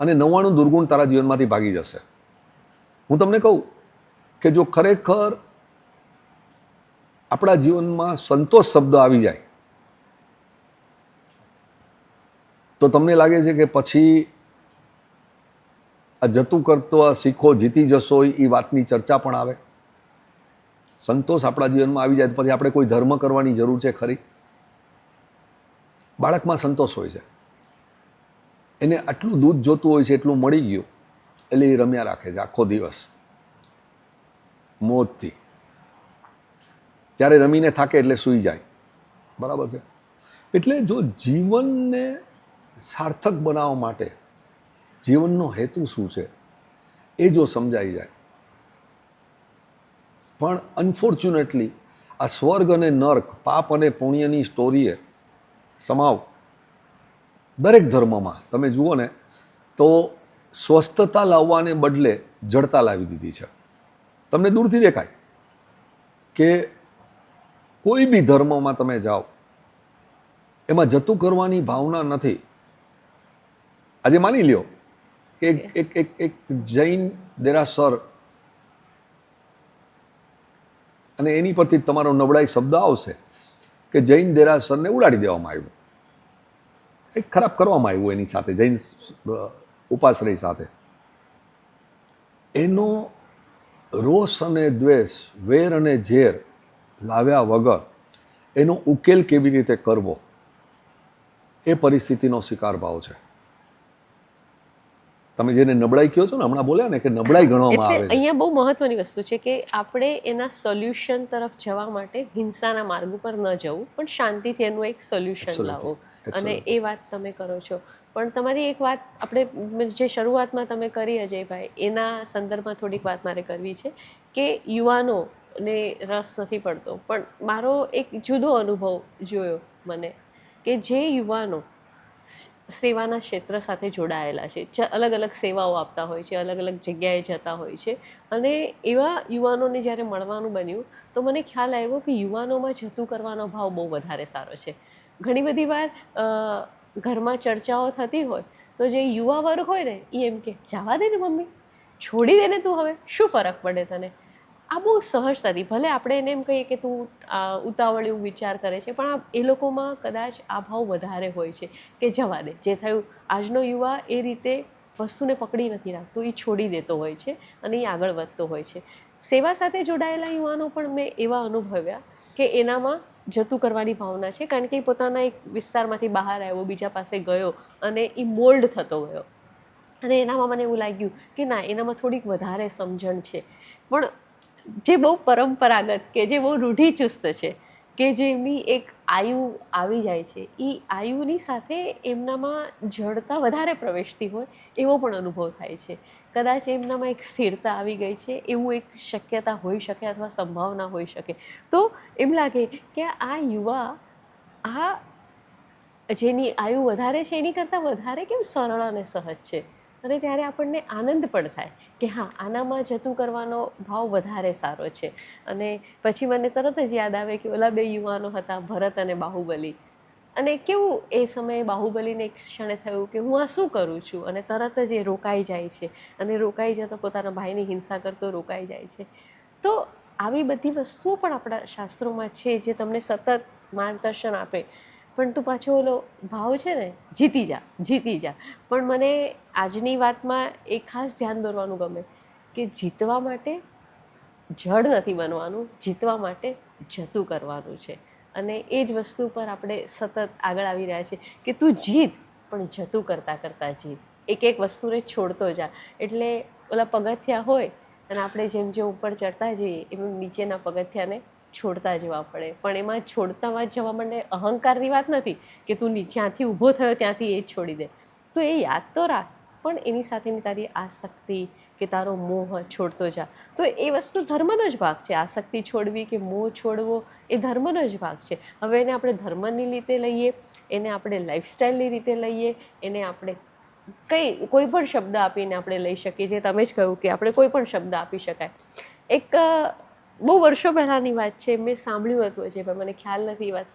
અને 99 દુર્ગુણ તારા જીવનમાંથી ભાગી જશે. હું તમને કહું કે જો ખરેખર આપણા જીવનમાં સંતોષ શબ્દ આવી જાય તો તમને લાગે છે કે પછી આ જતું કરતો આ શીખો જીતી જશો એ વાતની ચર્ચા પણ આવે. સંતોષ આપણા જીવનમાં આવી જાય તો પછી આપણે કોઈ ધર્મ કરવાની જરૂર છે ખરી? બાળકમાં સંતોષ હોય છે, એને આટલું દૂધ જોતું હોય છે, એટલું મળી ગયું એટલે એ રમ્યા રાખે છે આખો દિવસ મોજથી. ત્યારે રમીને થાકે એટલે સૂઈ જાય, બરાબર છે. એટલે જો જીવનને સાર્થક બનાવવા માટે જીવનનો હેતુ શું છે એ જો સમજાઈ જાય. પણ અનફોર્ચ્યુનેટલી આ સ્વર્ગ અને નર્ક, પાપ અને પુણ્યની સ્ટોરીએ સમાવ દરેક ધર્મમાં તમે જુઓ ને તો સ્વસ્થતા લાવવાને બદલે જડતા લાવી દીધી છે. તમને દૂરથી દેખાય કે કોઈ બી ધર્મમાં તમે જાઓ એમાં જતું કરવાની ભાવના નથી. આજે માની લ્યો કે એક જૈન દેરાસર, અને એની પરથી તમારો નબળાઈ શબ્દ આવશે કે જૈન દેરાસરને ઉડાડી દેવામાં આવ્યું, કંઈક ખરાબ કરવામાં આવ્યું એની સાથે, જૈન ઉપાશ્રય સાથે. એનો રોષ અને દ્વેષ, વેર અને ઝેર લાવ્યા વગર એનો ઉકેલ કેવી રીતે કરવો, એ પરિસ્થિતિનો શિકાર ભાવ છે. તમે જેને નબળાઈ કહો છો ને, હમણાં બોલ્યા ને કે નબળાઈ ગણવામાં એટલે આવે છે. અહીંયા બહુ મહત્વની વસ્તુ છે કે આપણે એના સોલ્યુશન તરફ જવા માટે હિંસાના માર્ગ ઉપર ન જવું, પણ શાંતિથી એનું એક સોલ્યુશન Absolutely. લાવો. અને Absolutely. એ વાત તમે કરો છો. પણ તમારી એક વાત આપણે જે શરૂઆતમાં તમે કરી અજયભાઈ, એના સંદર્ભમાં થોડીક વાત મારે કરવી છે કે યુવાનોને રસ નથી પડતો, પણ મારો એક જુદો અનુભવ જોયો મને કે જે યુવાનો સેવાના ક્ષેત્ર સાથે જોડાયેલા છે, અલગ અલગ સેવાઓ આપતા હોય છે, અલગ અલગ જગ્યાએ જતા હોય છે, અને એવા યુવાનોને જ્યારે મળવાનું બન્યું તો મને ખ્યાલ આવ્યો કે યુવાનોમાં જતું કરવાનો ભાવ બહુ વધારે સારો છે. ઘણી બધી વાર ઘરમાં ચર્ચાઓ થતી હોય તો જે યુવા વર્ગ હોય ને એ એમ કે જવા દે ને મમ્મી, છોડી દે ને તું, હવે શું ફરક પડે તને. આ બહુ સહજતાથી, ભલે આપણે એને એમ કહીએ કે તું ઉતાવળિયું વિચાર કરે છે, પણ એ લોકોમાં કદાચ આ ભાવ વધારે હોય છે કે જવા દે, જે થયું. આજનો યુવા એ રીતે વસ્તુને પકડી નથી રાખતો, એ છોડી દેતો હોય છે અને એ આગળ વધતો હોય છે. સેવા સાથે જોડાયેલા યુવાનો પણ મેં એવા અનુભવ્યા કે એનામાં જતું કરવાની ભાવના છે, કારણ કે એ પોતાના એક વિસ્તારમાંથી બહાર આવ્યો, બીજા પાસે ગયો અને એ મોલ્ડ થતો ગયો. અને એનામાં મને એવું લાગ્યું કે ના, એનામાં થોડીક વધારે સમજણ છે. પણ જે બહુ પરંપરાગત કે જે બહુ રૂઢિચુસ્ત છે, કે જે એમની એક આયુ આવી જાય છે, એ આયુની સાથે એમનામાં જડતા વધારે પ્રવેશતી હોય એવો પણ અનુભવ થાય છે. કદાચ એમનામાં એક સ્થિરતા આવી ગઈ છે એવું એક શક્યતા હોઈ શકે, અથવા સંભાવના હોઈ શકે. તો એમ લાગે કે આ યુવા, આ જેની આયુ વધારે છે એની કરતાં વધારે કેમ સરળ અને સહજ છે. અને ત્યારે આપણને આનંદ પણ થાય કે હા, આનામાં જતું કરવાનો ભાવ વધારે સારો છે. અને પછી મને તરત જ યાદ આવે કે ઓલા બે યુવાનો હતા, ભરત અને બાહુબલી. અને કેવું એ સમયે બાહુબલીને એક ક્ષણે થયું કે હું આ શું કરું છું, અને તરત જ એ રોકાઈ જાય છે, અને રોકાઈ જતો પોતાના ભાઈની હિંસા કરતો રોકાઈ જાય છે. તો આવી બધી વસ્તુઓ પણ આપણા શાસ્ત્રોમાં છે જે તમને સતત માર્ગદર્શન આપે. પણ તું પાછો ઓલો ભાવ છે ને, જીતી જા, જીતી જા. પણ મને આજની વાતમાં એક ખાસ ધ્યાન દોરવાનું ગમે કે જીતવા માટે જડ નથી બનવાનું, જીતવા માટે જતું કરવાનું છે. અને એ જ વસ્તુ પર આપણે સતત આગળ આવી રહ્યા છીએ કે તું જીત, પણ જતું કરતાં કરતાં જીત. એક એક વસ્તુને છોડતો જા. એટલે ઓલા પગથિયા હોય અને આપણે જેમ જેમ ઉપર ચડતા જઈએ એમ નીચેના પગથિયાને છોડતા જવા પડે. પણ એમાં છોડતામાં જવા માટે અહંકારની વાત નથી કે તું જ્યાંથી ઊભો થયો ત્યાંથી એ જ છોડી દે. તો એ યાદ તો રાખ, પણ એની સાથેની તારી આસક્તિ કે તારો મોહ છોડતો જા. તો એ વસ્તુ ધર્મનો જ ભાગ છે. આસક્તિ છોડવી કે મોહ છોડવો એ ધર્મનો જ ભાગ છે. હવે એને આપણે ધર્મની રીતે લઈએ, એને આપણે લાઈફસ્ટાઈલની રીતે લઈએ, એને આપણે કોઈ પણ શબ્દ આપીને આપણે લઈ શકીએ. જે તમે જ કહ્યું કે આપણે કોઈ પણ શબ્દ આપી શકાય. એક બહુ વર્ષો પહેલાંની વાત છે, મેં સાંભળ્યું હતું જે મને ખ્યાલ નથી એ વાત,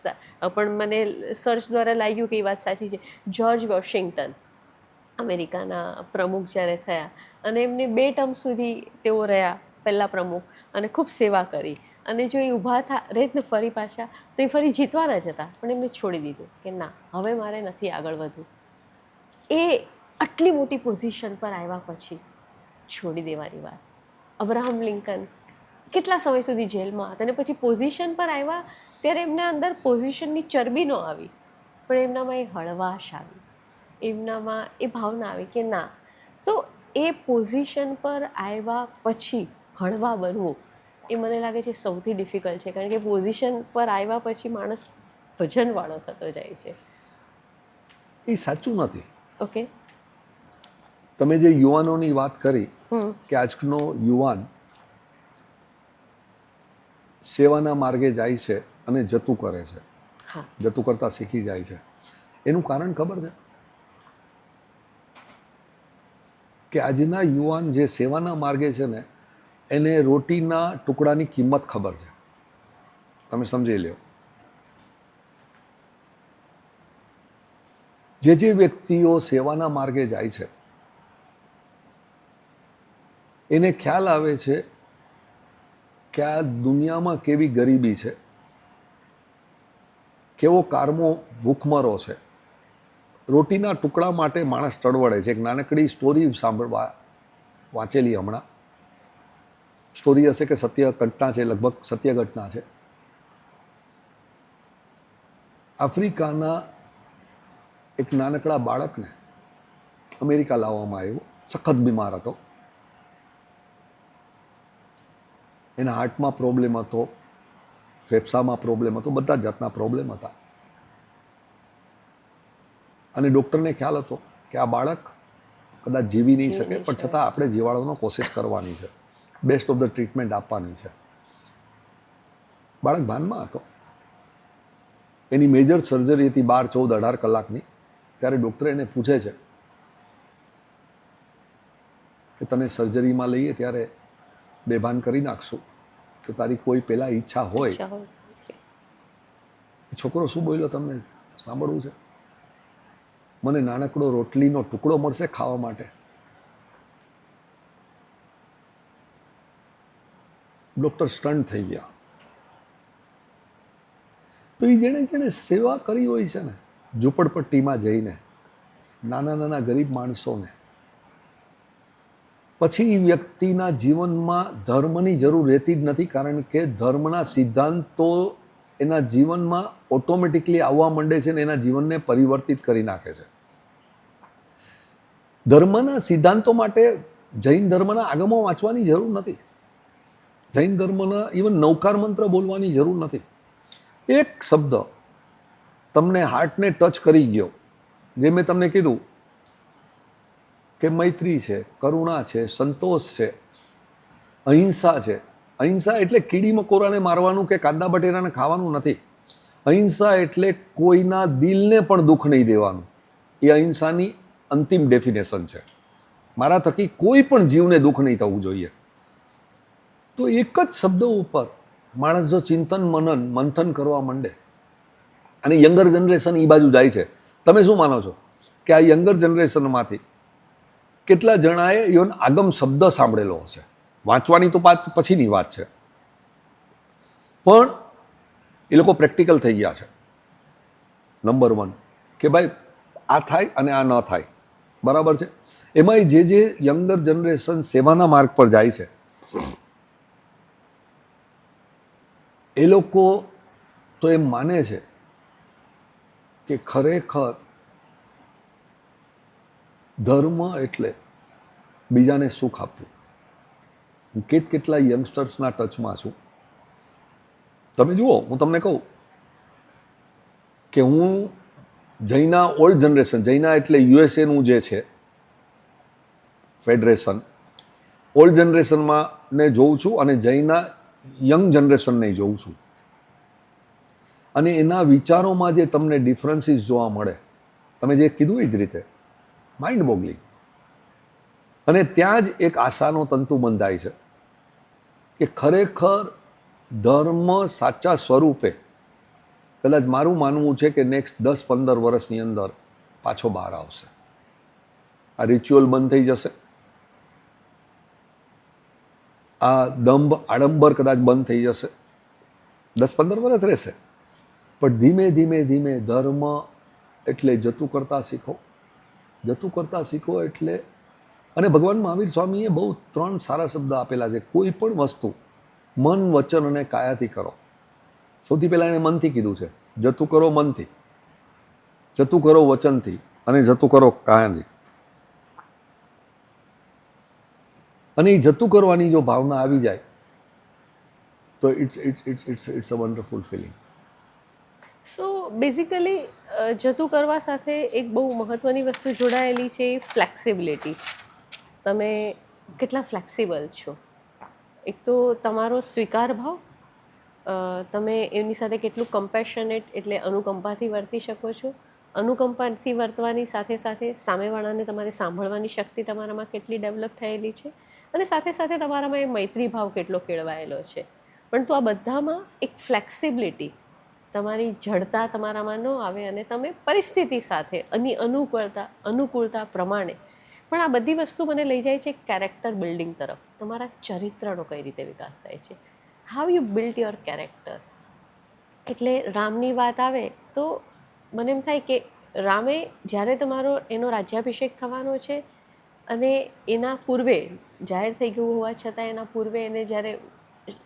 પણ મને સર્ચ દ્વારા લાગ્યું કે એ વાત સાચી છે. જ્યોર્જ વોશિંગ્ટન અમેરિકાના પ્રમુખ જ્યારે થયા, અને એમને 2 ટર્મ સુધી તેઓ રહ્યા પહેલાં પ્રમુખ, અને ખૂબ સેવા કરી. અને જો એ ઊભા રહે ને ફરી પાછા, તો એ ફરી જીતવાના જ હતા, પણ એમને છોડી દીધું કે ના, હવે મારે નથી આગળ વધવું. એ આટલી મોટી પોઝિશન પર આવ્યા પછી છોડી દેવાની વાત. અબ્રાહમ લિંકન કેટલા સમય સુધી જેલમાં હતા, અને પછી પોઝિશન પર આવ્યા ત્યારે એમના અંદર પોઝિશનની ચરબી ન આવી, પણ એમનામાં એ હળવાશ આવી, એમનામાં એ ભાવના આવી કે ના. તો એ પોઝિશન પર આવ્યા પછી હળવા બનવું, એ મને લાગે છે સૌથી ડિફિકલ્ટ છે. કારણ કે પોઝિશન પર આવ્યા પછી માણસ વજનવાળો થતો જાય છે. એ સાચું નથી. ઓકે. તમે જે યુવાનોની વાત કરી હમ. કે આજનો યુવાન સેવાના માર્ગે જાય છે અને જતું કરે છે, હા. જતું કરતાં શીખી જાય છે, એનું કારણ ખબર છે કે આજના યુવાન જે સેવાના માર્ગે છે ને, એને રોટીના ટુકડાની કિંમત ખબર છે. તમે સમજી લો. જે વ્યક્તિઓ સેવાના માર્ગે જાય છે એને ખ્યાલ આવે છે કે આ દુનિયામાં કેવી ગરીબી છે, કેવો કારમો ભૂખમરો છે. રોટીના ટુકડા માટે માણસ તડવડે છે. એક નાનકડી સ્ટોરી વાંચેલી હમણાં સ્ટોરી હશે કે સત્ય ઘટના છે, લગભગ સત્ય ઘટના છે. આફ્રિકાના એક નાનકડા બાળકને અમેરિકા લાવવામાં આવ્યો, સખત બીમાર હતો. એના હાર્ટમાં પ્રોબ્લેમ હતો, ફેફસામાં પ્રોબ્લેમ હતો, બધા જાતના પ્રોબ્લેમ હતા. અને ડૉક્ટરને ખ્યાલ હતો કે આ બાળક કદાચ જીવી નહીં શકે, પણ છતાં આપણે જીવાડવાનો કોશિશ કરવાની છે, બેસ્ટ ઓફ ધ ટ્રીટમેન્ટ આપવાની છે. બાળક ભાનમાં હતો. એની મેજર સર્જરી હતી 12, 14, 18 કલાકની. ત્યારે ડૉક્ટર એને પૂછે છે કે તને સર્જરીમાં લઈએ ત્યારે બેભાન કરી નાખશું, તો તારી કોઈ પહેલાં ઈચ્છા હોય. છોકરો શું બોલ્યો તમને સાંભળવું છે? મને નાનકડો રોટલીનો ટુકડો મળશે ખાવા માટે. ડૉક્ટર સ્ટન થઈ ગયા. તો એ જેણે સેવા કરી હોય છે ને, ઝૂંપડપટ્ટીમાં જઈને નાના નાના ગરીબ માણસોને, પછી એ વ્યક્તિના જીવનમાં ધર્મની જરૂર રહેતી જ નથી, કારણ કે ધર્મના સિદ્ધાંતો એના જીવનમાં ઓટોમેટિકલી આવવા માંડે છે ને એના જીવનને પરિવર્તિત કરી નાખે છે. ધર્મના સિદ્ધાંતો માટે જૈન ધર્મના આગમો વાંચવાની જરૂર નથી. જૈન ધર્મના ઇવન નવકાર મંત્ર બોલવાની જરૂર નથી. એક શબ્દ તમને હાર્ટને ટચ કરી ગયો, જે મેં તમને કીધું કે મૈત્રી છે, કરુણા છે, સંતોષ છે, અહિંસા છે. અહિંસા એટલે કીડી મકોરાને મારવાનું કે કાંદા બટેરાને ખાવાનું નથી. અહિંસા એટલે કોઈના દિલને પણ દુઃખ નહીં દેવાનું. એ અહિંસાની અંતિમ ડેફિનેશન છે. મારા થકી કોઈ પણ જીવને દુઃખ નહીં થવું જોઈએ. તો એક જ શબ્દ ઉપર માણસ જો ચિંતન મનન મંથન કરવા માંડે, અને યંગર જનરેશન એ બાજુ જાય છે. તમે શું માનો છો કે આ યંગર જનરેશનમાંથી કેટલા જણાએ ઇવન આગમ શબ્દ સાંભળેલો હશે? વાંચવાની તો પછીની વાત છે, પણ એ લોકો પ્રેક્ટિકલ થઈ ગયા છે. નંબર 1 કે ભાઈ આ થાય અને આ ન થાય, બરાબર છે. એમાંય જે યંગર જનરેશન સેવાના માર્ગ પર જાય છે, એ લોકો તો એમ માને છે કે ખરેખર ધર્મ એટલે બીજાને સુખ આપવું. હું કેટલા યંગસ્ટર્સના ટચમાં છું. તમે જુઓ, હું તમને કહું કે હું જૈના ઓલ્ડ જનરેશન, જૈના એટલે યુએસએનું જે છે ફેડરેશન, ઓલ્ડ જનરેશનમાં ને જોઉં છું અને જૈના યંગ જનરેશનને જોઉં છું. અને એના વિચારોમાં જે તમને ડિફરન્સીસ જોવા મળે, તમે જે કીધું એ જ રીતે, માઇન્ડ બોગલિંગ. અને ત્યાં જ એક આશાનો તંતુ બંધાય છે કે ખરેખર ધર્મ સાચા સ્વરૂપે કદાચ મારું માનવું છે કે નેક્સ્ટ 10-15 વર્ષની અંદર પાછો બહાર આવશે. આ રિચ્યુઅલ બંધ થઈ જશે, આ દંભ આડંબર કદાચ બંધ થઈ જશે. 10-15 વર્ષ રહેશે, પણ ધીમે ધીમે ધીમે ધર્મ એટલે જતું કરતા શીખો. જતું કરતા શીખો એટલે, અને ભગવાન મહાવીર સ્વામીએ બહુ 3 સારા શબ્દ આપેલા છે. કોઈ પણ વસ્તુ મન, વચન અને કાયાથી કરો. સૌથી પહેલાં એણે મનથી કીધું છે, જતું કરો મનથી, જતું કરો વચનથી, અને જતું કરો કાયાથી. અને એ જતું કરવાની જો ભાવના આવી જાય તો it's a wonderful feeling. So basically જતું કરવા સાથે એક બહુ મહત્ત્વની વસ્તુ જોડાયેલી છે, ફ્લેક્સિબિલિટી. તમે કેટલા ફ્લેક્સિબલ છો. એક તો તમારો સ્વીકાર ભાવ, તમે એની સાથે કેટલું કમ્પેશનેટ એટલે અનુકંપાથી વર્તી શકો છો. અનુકંપાથી વર્તવાની સાથે સાથે સામેવાળાને તમારે સાંભળવાની શક્તિ તમારામાં કેટલી ડેવલપ થયેલી છે, અને સાથે સાથે તમારામાં એ મૈત્રી ભાવ કેટલો કેળવાયેલો છે. પરંતુ આ બધામાં એક ફ્લેક્સિબિલિટી, તમારી જડતા તમારામાં ન આવે અને તમે પરિસ્થિતિ સાથે અનુકૂળતા પ્રમાણે પણ આ બધી વસ્તુ મને લઈ જાય છે કેરેક્ટર બિલ્ડિંગ તરફ. તમારા ચરિત્રનો કઈ રીતે વિકાસ થાય છે, how you built your character. એટલે રામની વાત આવે તો મને એમ થાય કે રામે જ્યારે એનો રાજ્યાભિષેક થવાનો છે અને એના પૂર્વે જાહેર થઈ ગયું હોવા છતાં એના પૂર્વે એને જ્યારે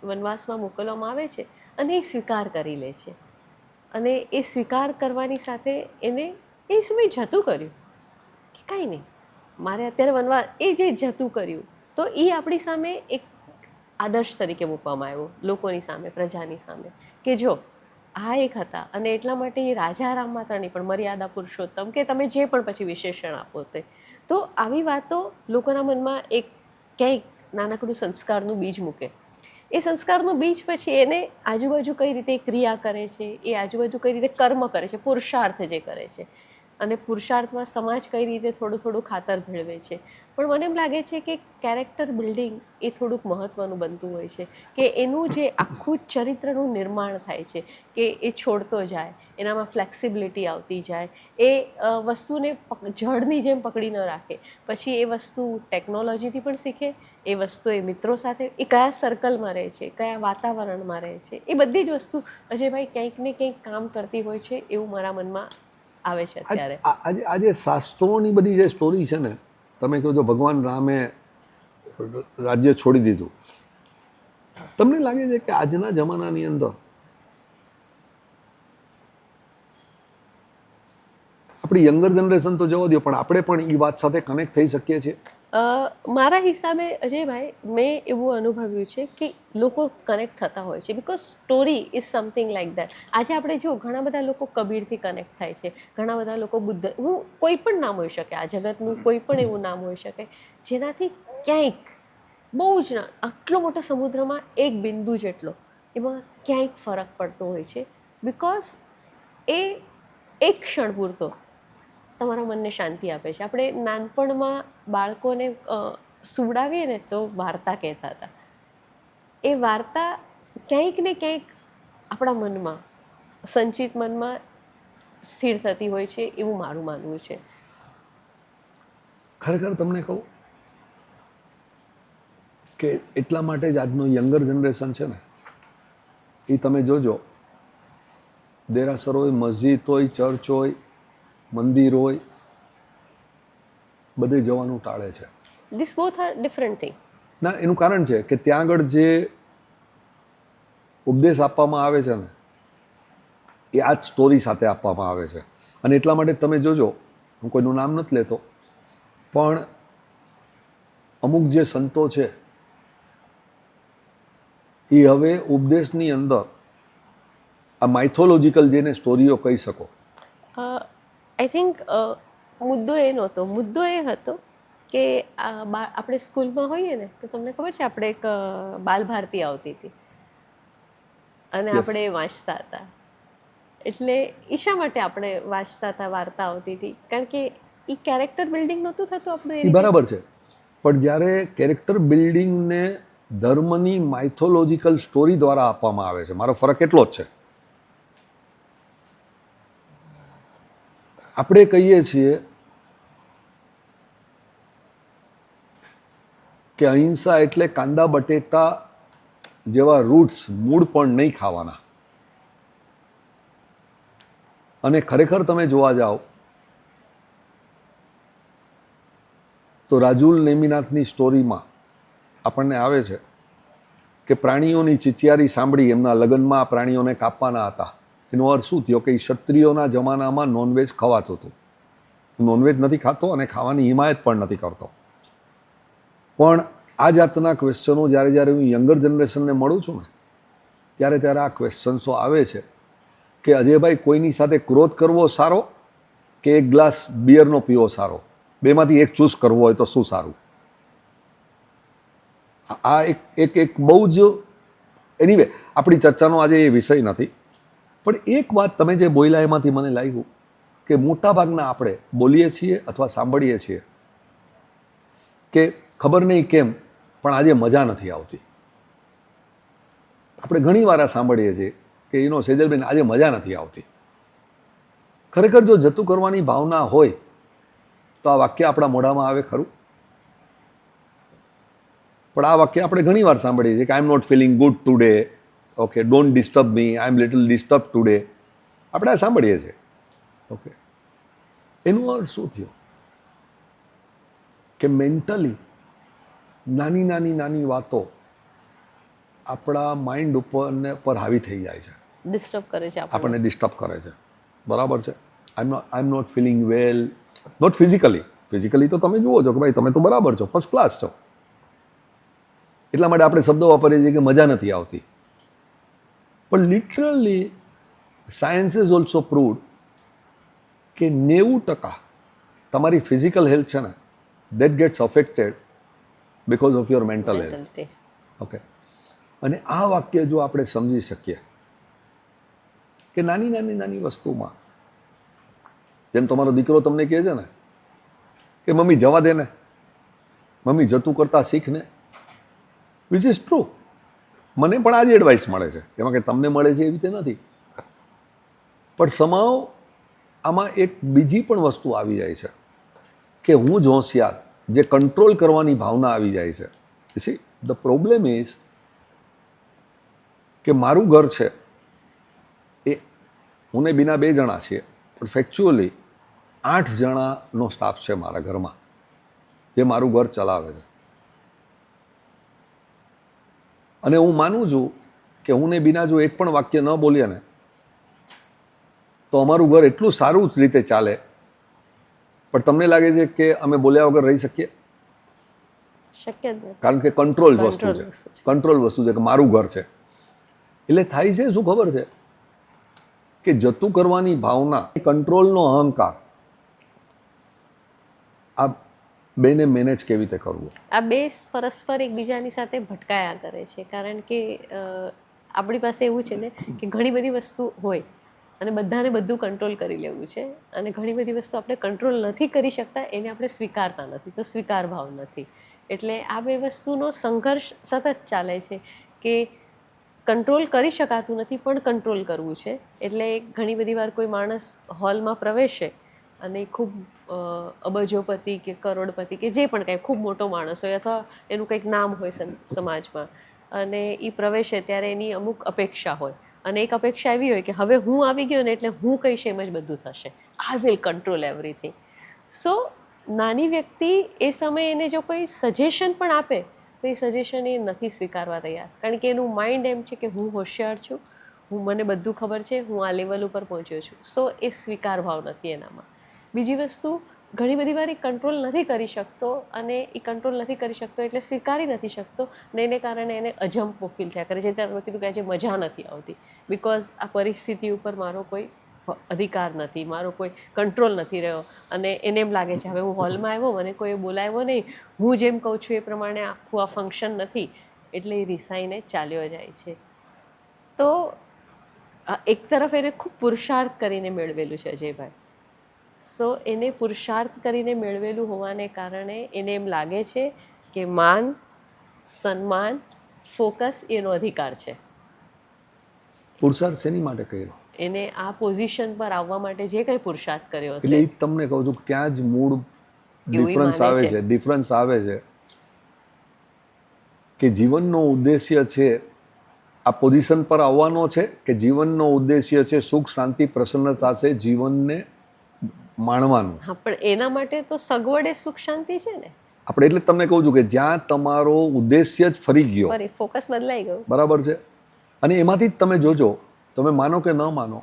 વનવાસમાં મોકલવામાં આવે છે અને એ સ્વીકાર કરી લે છે, અને એ સ્વીકાર કરવાની સાથે એને એ સમય જતું કર્યું કે કાંઈ નહીં, મારે અત્યારે વનવાસ, એ જે જતું કર્યું તો એ આપણી સામે એક આદર્શ તરીકે મૂકવામાં આવ્યો લોકોની સામે, પ્રજાની સામે, કે જો આ એક હતા. અને એટલા માટે એ રાજા રામ માત્ર નહીં પણ મર્યાદા પુરુષોત્તમ કે તમે જે પણ પછી વિશેષણ આપો તે, તો આવી વાતો લોકોના મનમાં એક ક્યાંય નાનકડું સંસ્કારનું બીજ મૂકે. એ સંસ્કારનું બીજ પછી એને આજુબાજુ કઈ રીતે ક્રિયા કરે છે, એ આજુબાજુ કઈ રીતે કર્મ કરે છે, પુરુષાર્થ જે કરે છે, અને પુરુષાર્થમાં સમાજ કઈ રીતે થોડું થોડું ખાતર ભેળવે છે. પણ મને એમ લાગે છે કે કેરેક્ટર બિલ્ડિંગ એ થોડુંક મહત્ત્વનું બનતું હોય છે, કે એનું જે આખું ચરિત્રનું નિર્માણ થાય છે, કે એ છોડતો જાય, એનામાં ફ્લેક્સિબિલિટી આવતી જાય, એ વસ્તુને જળની જેમ પકડી ન રાખે, પછી એ વસ્તુ ટેકનોલોજીથી પણ શીખે, એ વસ્તુ એ મિત્રો સાથે, એ કયા સર્કલમાં રહે છે, કયા વાતાવરણમાં રહે છે, એ બધી જ વસ્તુ અજયભાઈ ક્યાંક ને ક્યાંક કામ કરતી હોય છે એવું મારા મનમાં આવે છે અત્યારે. આજે શાસ્ત્રોની બધી જે સ્ટોરી છે ને, તમે કહો છો ભગવાન રામે રાજ્ય છોડી દીધું, તમને લાગે છે કે આજના જમાનાની અંદર આપણી યંગર જનરેશન તો જવા દો, પણ આપણે પણ એ વાત સાથે કનેક્ટ થઈ શકીએ છીએ? મારા હિસાબે અજયભાઈ મેં એવું અનુભવ્યું છે કે લોકો કનેક્ટ થતા હોય છે, because story is something like that. આજે આપણે જો ઘણા બધા લોકો કબીરથી કનેક્ટ થાય છે, ઘણા બધા લોકો બુદ્ધ, હું કોઈ પણ નામ હોઈ શકે, આ જગતનું કોઈ પણ એવું નામ હોઈ શકે જેનાથી ક્યાંક બહુ જ આટલો મોટો સમુદ્રમાં એક બિંદુ જેટલો એમાં ક્યાંક ફરક પડતો હોય છે, બિકોઝ એ એક ક્ષણ પૂરતો તમારા મનને શાંતિ આપે છે. આપણે નાનપણમાં બાળકોને સુવડાવીએ ને તો વાર્તા કહેતા હતા. એ વાર્તા ક્યાંક ને ક્યાંક આપણા મનમાં, સંચિત મનમાં સ્થિર થતી હોય છે એવું મારું માનવું છે. ખરેખર તમને કહું કે એટલા માટે જ આજનું યંગર જનરેશન છે ને, એ તમે જોજો, દેરાસર હોય, મસ્જિદ હોય, ચર્ચ હોય, મંદિર હોય, બધે જવાનું ટાળે છે. This both are different thing. ના, એનું કારણ છે કે ત્યાં આગળ જે ઉપદેશ આપવામાં આવે છે ને, એ આ જ સ્ટોરી સાથે આપવામાં આવે છે. અને એટલા માટે તમે જોજો, હું કોઈનું નામ નથી લેતો, પણ અમુક જે સંતો છે એ હવે ઉપદેશની અંદર આ માઇથોલોજીકલ જેને સ્ટોરીઓ કહી શકો. આઈ થિંક મુદ્દો એ નહોતો. મુદ્દો એ હતો કે આપણે સ્કૂલમાં હોઈએ ને તો તમને ખબર છે આપણે એક બાલભારતી આવતી હતી અને આપણે એ વાંચતા હતા. એટલે એ શા માટે આપણે વાંચતા હતા, વાર્તા આવતી હતી? કારણ કે એ કેરેક્ટર બિલ્ડિંગ નહોતું થતું આપણું એ એ બરાબર છે, પણ જ્યારે કેરેક્ટર બિલ્ડિંગને ધર્મની માઇથોલોજીકલ સ્ટોરી દ્વારા આપવામાં આવે છે, મારો ફરક એટલો જ છે. આપણે કહીએ છીએ કે અહિંસા એટલે કાંદા બટેટા જેવા રૂટ્સ, મૂળ પણ નહીં ખાવાના. અને ખરેખર તમે જોવા જાઓ તો રાજુલ નેમિનાથની સ્ટોરીમાં આપણને આવે છે કે પ્રાણીઓની ચિચિયારી સાંભળી એમના લગ્નમાં પ્રાણીઓને કાપવાના હતા. એનો અર્થ શું થયો કે ક્ષત્રિયોના જમાનામાં નોનવેજ ખવાતું હતું. નોનવેજ નથી ખાતો અને ખાવાની હિમાયત પણ નથી કરતો. પણ આ જાતના ક્વેશ્ચનો જ્યારે જ્યારે હું યંગર જનરેશનને મળું છું ને, ત્યારે ત્યારે આ ક્વેશ્ચન્સો આવે છે કે અજયભાઈ, કોઈની સાથે ક્રોધ કરવો સારો કે એક ગ્લાસ બિયરનો પીવો સારો? બેમાંથી એક ચૂઝ કરવો હોય તો શું સારું? આ એક બહુ જ, એનીવે આપણી ચર્ચાનો આજે એ વિષય નથી, પણ એક વાત તમે જે બોલ્યા એમાંથી મને લાગ્યું કે મોટાભાગના આપણે બોલીએ છીએ અથવા સાંભળીએ છીએ કે ખબર નહીં કેમ પણ આજે મજા નથી આવતી. આપણે ઘણી વાર સાંભળીએ છીએ કે એનો સેજલબેન આજે મજા નથી આવતી. ખરેખર જો જતું કરવાની ભાવના હોય તો આ વાક્ય આપણા મોઢામાં આવે ખરું? પણ આ વાક્ય આપણે ઘણી વાર સાંભળીએ છીએ કે I am not feeling good today, okay, don't disturb me, I am little disturb today. આપણે આ સાંભળીએ છીએ. ઓકે, એનો અર્થ શું થયો? કે મેન્ટલી નાની નાની નાની વાતો આપણા માઇન્ડ પર હાવી થઈ જાય છે, ડિસ્ટર્બ કરે છે આપણને. આપણને ડિસ્ટર્બ કરે છે. બરાબર છે. I am not feeling well, not physically તો તમે જુઓ છો કે ભાઈ તમે તો બરાબર છો, ફર્સ્ટ ક્લાસ છો. એટલા માટે આપણે શબ્દો વાપરીએ છીએ કે મજા નથી આવતી. પણ literally science is also proved કે 90% તમારી ફિઝિકલ હેલ્થ છે ને that gets affected because of your mental health. Mentality. Okay. અને આ વાક્ય જો આપણે સમજી શકીએ કે નાની નાની નાની વસ્તુમાં, જેમ તમારો દીકરો તમને કહે છે ને કે મમ્મી જવા દે ને, મમ્મી જતું કરતાં શીખ ને, વિચ ઇઝ ટ્રુ. મને પણ આજે એડવાઇસ મળે છે, એમાં કે તમને મળે છે એવી રીતે નથી. પણ સમાવ આમાં એક બીજી પણ વસ્તુ આવી જાય છે કે હું જ હોશિયાર, જે કંટ્રોલ કરવાની ભાવના આવી જાય છે. સી ધ પ્રોબ્લેમ ઇઝ કે મારું ઘર છે એ હું ને બીના 2 જણા છીએ, પણ ફેક્ચ્યુઅલી 8 જણાનો સ્ટાફ છે મારા ઘરમાં જે મારું ઘર ચલાવે છે. અને હું માનું છું કે હું ને બીના જો એક પણ વાક્ય ન બોલીએ ને તો અમારું ઘર એટલું સારું રીતે ચાલે. પણ તમને લાગે છે કે અમે બોલ્યા વગર રહી શકીએ? શક્ય જ નથી. કારણ કે કંટ્રોલ વસ્તુ Control છે, વસ્તુ છે. કંટ્રોલ વસ્તુ છે કે મારું ઘર છે. એટલે થાય છે શું ખબર છે કે જતું કરવાની ભાવના, કંટ્રોલનો અહંકાર, આ બેને મેનેજ કેવી રીતે કરવું? આ બે પરસ્પર એકબીજાની સાથે ભટકાયા કરે છે. કારણ કે આપણી પાસે એવું છે ને કે ઘણી બધી વસ્તુ હોય અને બધાને બધું કંટ્રોલ કરી લેવું છે, અને ઘણી બધી વસ્તુ આપણે કંટ્રોલ નથી કરી શકતા, એને આપણે સ્વીકારતા નથી, તો સ્વીકાર ભાવ નથી. એટલે આ બે વસ્તુનો સંઘર્ષ સતત ચાલે છે કે કંટ્રોલ કરી શકાતું નથી પણ કંટ્રોલ કરવું છે. એટલે ઘણી બધી વાર કોઈ માણસ હોલમાં પ્રવેશે અને ખૂબ અબજોપતિ કે કરોડપતિ કે જે પણ કાંઈ ખૂબ મોટો માણસ હોય અથવા એનું કંઈક નામ હોય સમાજમાં, અને એ પ્રવેશે ત્યારે એની અમુક અપેક્ષા હોય, અને એક અપેક્ષા એવી હોય કે હવે હું આવી ગયો ને એટલે હું કહીશ એમ જ બધું થશે, આઈ વિલ કંટ્રોલ એવરીથિંગ. સો નાની વ્યક્તિ એ સમયે એને જો કોઈ સજેશન પણ આપે તો એ સજેશન એ નથી સ્વીકારવા તૈયાર, કારણ કે એનું માઇન્ડ એમ છે કે હું હોશિયાર છું, મને બધું ખબર છે, હું આ લેવલ ઉપર પહોંચ્યો છું. સો એ સ્વીકાર ભાવ નથી એનામાં. બીજી વસ્તુ, ઘણી બધી વાર એ કંટ્રોલ નથી કરી શકતો, અને એ કંટ્રોલ નથી કરી શકતો એટલે સ્વીકારી નથી શકતો, ને એને કારણે એને અજંપો ફીલ થયા કરે છે. ત્યારે કીધું કે આજે મજા નથી આવતી બિકોઝ આ પરિસ્થિતિ ઉપર મારો કોઈ અધિકાર નથી, મારો કોઈ કંટ્રોલ નથી રહ્યો, અને એને એમ લાગે છે હવે હું હોલમાં આવ્યો, મને કોઈ બોલાવ્યો નહીં, હું જેમ કહું છું એ પ્રમાણે આખું આ ફંક્શન નથી, એટલે એ રિસાઈને ચાલ્યો જાય છે. તો એક તરફ એને ખૂબ પુરુષાર્થ કરીને મેળવેલું છે અજયભાઈ. સો એને પુરુષાર્થ કરીને મેળવેલું હોવાને કારણે એને એમ લાગે છે કે માન, સન્માન, ફોકસ એનો અધિકાર છે. પુરુષાર્થ શેની માટે કર્યો? એને આ પોઝિશન પર આવવા માટે જે કંઈ પુરુષાર્થ કર્યો એટલે હશે એ તમને કહું છું કે ત્યાં જ મૂળ એવું ડિફરન્સ માને આવે છે. છે. ડિફરન્સ આવે છે કે જીવનનો ઉદ્દેશ્ય છે આ પોઝિશન પર આવવાનો છે, કે જીવનનો ઉદ્દેશ્ય છે સુખ, શાંતિ, પ્રસન્નતા છે જીવનને માણવાનું. હા, પણ એના માટે તો સગવડ એ સુખ શાંતિ છે ને. આપણે એટલે જ તમને કહું છું કે જ્યાં તમારો ઉદ્દેશ્ય જ ફરી ગયો, ફરી ફોકસ બદલાઈ ગયું. બરાબર છે, અને એમાંથી જ તમે જોજો, તમે માનો કે ન માનો,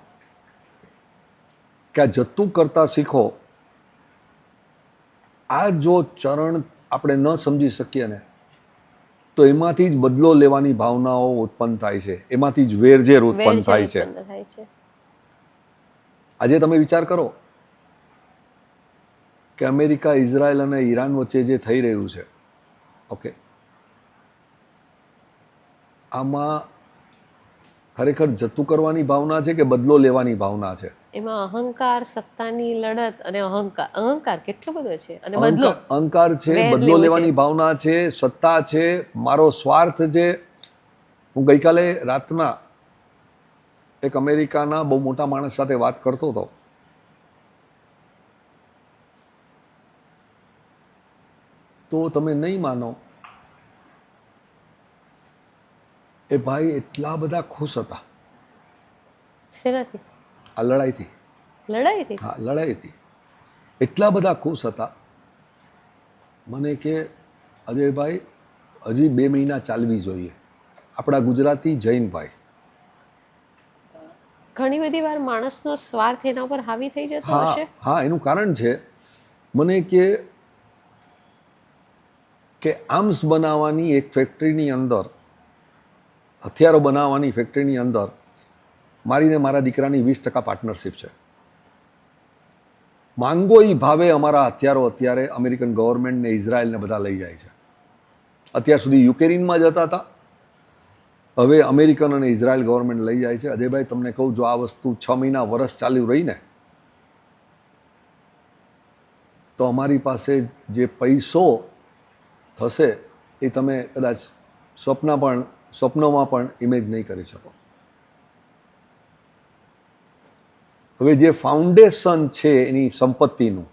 કે આ જતું કરતા શીખો, આ જો ચરણ આપણે ન સમજી શકીએ ને તો એમાંથી જ બદલો લેવાની ભાવનાઓ ઉત્પન્ન થાય છે, એમાંથી જ વેરઝેર ઉત્પન્ન વેરઝેર થાય છે. ઉત્પન્ન થાય છે. આજે તમે વિચાર કરો કે અમેરિકા, ઇઝરાયલ અને ઈરાન વચ્ચે જે થઈ રહ્યું છે, ઓકે, આમાં ખરેખર જતું કરવાની ભાવના છે કે બદલો લેવાની ભાવના છે? એમાં અહંકાર, સત્તાની લડત અને અહંકાર કેટલો બધો છે, અને બદલો અહંકાર છે, વેર બદલો લેવો છે. લેવાની ભાવના છે, સત્તા છે, મારો સ્વાર્થ છે. હું ગઈકાલે રાતના એક અમેરિકાના બહુ મોટા માણસ સાથે વાત કરતો હતો. તો તમે નહીં માનો, એ ભાઈ એટલા બધા ખુશ હતા શેનાથી? આ લડાઈથી. લડાઈથી? હા, લડાઈથી એટલા બધા ખુશ હતા મને કે અજયભાઈ હજી 2 મહિના ચાલવી જોઈએ. આપણા ગુજરાતી જૈનભાઈ. ઘણી બધી વાર માણસનો સ્વાર્થ એના પર હાવી થઈ જતો હા હશે. હા, એનું કારણ છે મને કે આર્મ્સ બનાવવાની એક ફેક્ટરીની અંદર, હથિયારો બનાવવાની ફેક્ટરીની અંદર મારી ને મારા દીકરાની 20% પાર્ટનરશિપ છે. માંગો એ ભાવે અમારા હથિયારો અત્યારે અમેરિકન ગવર્મેન્ટ ને ઇઝરાયલ ને બધા લઈ જાય છે. અત્યાર સુધી યુક્રેનમાં જતા હતા, હવે અમેરિકન અને ઇઝરાયલ ગવર્મેન્ટ લઈ જાય છે. અજયભાઈ તમને કહું, જો આ વસ્તુ 6 મહિના વર્ષ ચાલુ રહી ને તો અમારી પાસે જે પૈસો થશે એ તમે કદાચ સ્વપ્નમાં પણ ઇમેજ નહીં કરી શકો. હવે જે ફાઉન્ડેશન છે એની સંપત્તિનું,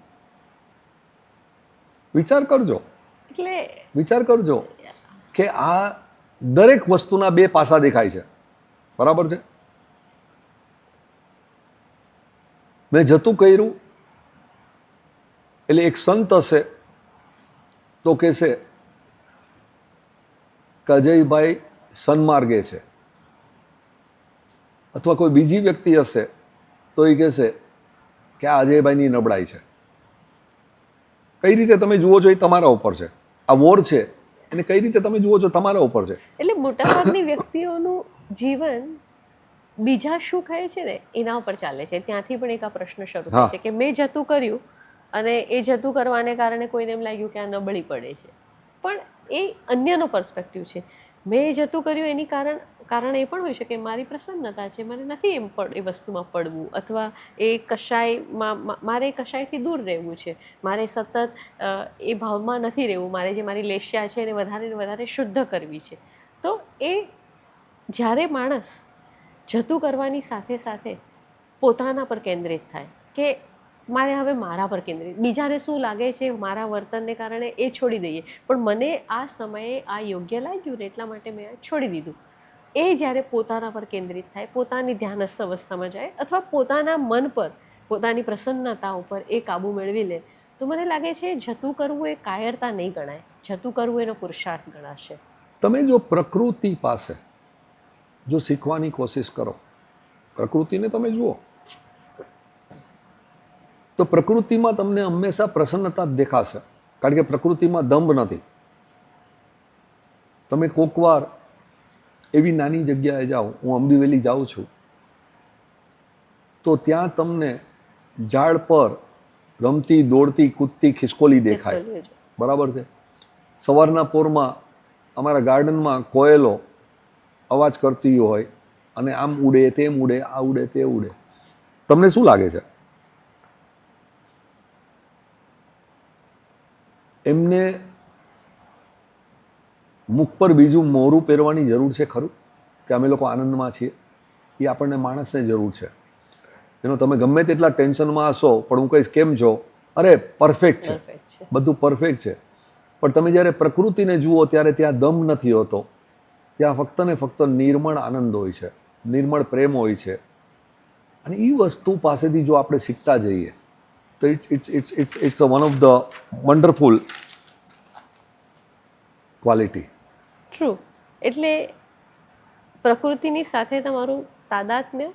વિચાર કરજો કે આ દરેક વસ્તુના 2 પાસા દેખાય છે, બરાબર છે. મેં જતું કર્યું એટલે એક સંત હશે તો કહેશે કે અજયભાઈ સન્માર્ગે છે, અથવા કોઈ બીજી વ્યક્તિ હશે તો એ કહેશે કે આ અજયભાઈની નબળાઈ છે. કઈ રીતે તમે જુઓ છો એ તમારા ઉપર છે. આ વોર છે એને કઈ રીતે તમે જુઓ છો તમારા ઉપર છે. એટલે મોટાભાગની વ્યક્તિઓનું જીવન બીજા શું કહે છે ને એના ઉપર ચાલે છે. ત્યાંથી પણ એક આ પ્રશ્ન શરૂ થાય છે કે મેં જતું કર્યું અને એ જતું કરવાને કારણે કોઈને એમ લાગ્યું કે આ નબળી પડે છે, પણ એ અન્યનો પર્સપેક્ટિવ છે. મેં જતું કર્યું એની કારણ એ પણ હોઈ શકે મારી પ્રસન્નતા છે, મને નથી એમ એ વસ્તુમાં પડવું, અથવા એ કશાયમાં મારે કશાયથી દૂર રહેવું છે, મારે સતત એ ભાવમાં નથી રહેવું, મારે જે મારી લેશ્યા છે એને વધારે ને વધારે શુદ્ધ કરવી છે. તો એ જ્યારે માણસ જતું કરવાની સાથે સાથે પોતાના પર કેન્દ્રિત થાય કે મારે હવે મારા પર કેન્દ્રિત, બીજાને શું લાગે છે મારા વર્તનને કારણે એ છોડી દઈએ, પણ મને આ સમયે આ યોગ્ય લાગ્યું ને એટલા માટે મેં આ છોડી દીધું. એ જ્યારે પોતાના પર કેન્દ્રિત થાય, પોતાની ધ્યાનસ્થ અવસ્થામાં જાય, અથવા પોતાના મન પર, પોતાની પ્રસન્નતા ઉપર એ કાબુ મેળવી લે, તો મને લાગે છે જતું કરવું એ કાયરતા નહીં ગણાય, જતું કરવું એનો પુરુષાર્થ ગણાશે. તમે જો પ્રકૃતિ પાસે જો શીખવાની કોશિશ કરો, પ્રકૃતિને તમે જુઓ તો પ્રકૃતિમાં તમને હંમેશા પ્રસન્નતા જ દેખાશે, કારણ કે પ્રકૃતિમાં દંભ નથી. તમે કોક વાર એવી નાની જગ્યાએ જાઓ, હું અંબીવેલી જાઉં છું તો ત્યાં તમને ઝાડ પર રમતી દોડતી કૂદતી ખિસકોલી દેખાય, બરાબર છે. સવારના પોરમાં અમારા ગાર્ડનમાં કોયલો અવાજ કરતી હોય અને આમ ઉડે તેમ ઉડે, આ ઉડે તે ઉડે. તમને શું લાગે છે એમને મુખ પર બીજું મોરું પહેરવાની જરૂર છે ખરું કે અમે લોકો આનંદમાં છીએ? એ આપણને માણસને જરૂર છે. એનો તમે ગમે તેટલા ટેન્શનમાં હશો પણ હું કહીશ કેમ છો, અરે પરફેક્ટ છે, બધું પરફેક્ટ છે. પણ તમે જ્યારે પ્રકૃતિને જુઓ ત્યારે ત્યાં દમ નથી હોતો, ત્યાં ફક્ત ને ફક્ત નિર્મળ આનંદ હોય છે, નિર્મળ પ્રેમ હોય છે. અને એ વસ્તુ પાસેથી જો આપણે શીખતા જઈએ તો it's one of the wonderful quality. True. એટલે પ્રકૃતિની સાથે તમારું તાદાત્મ્ય,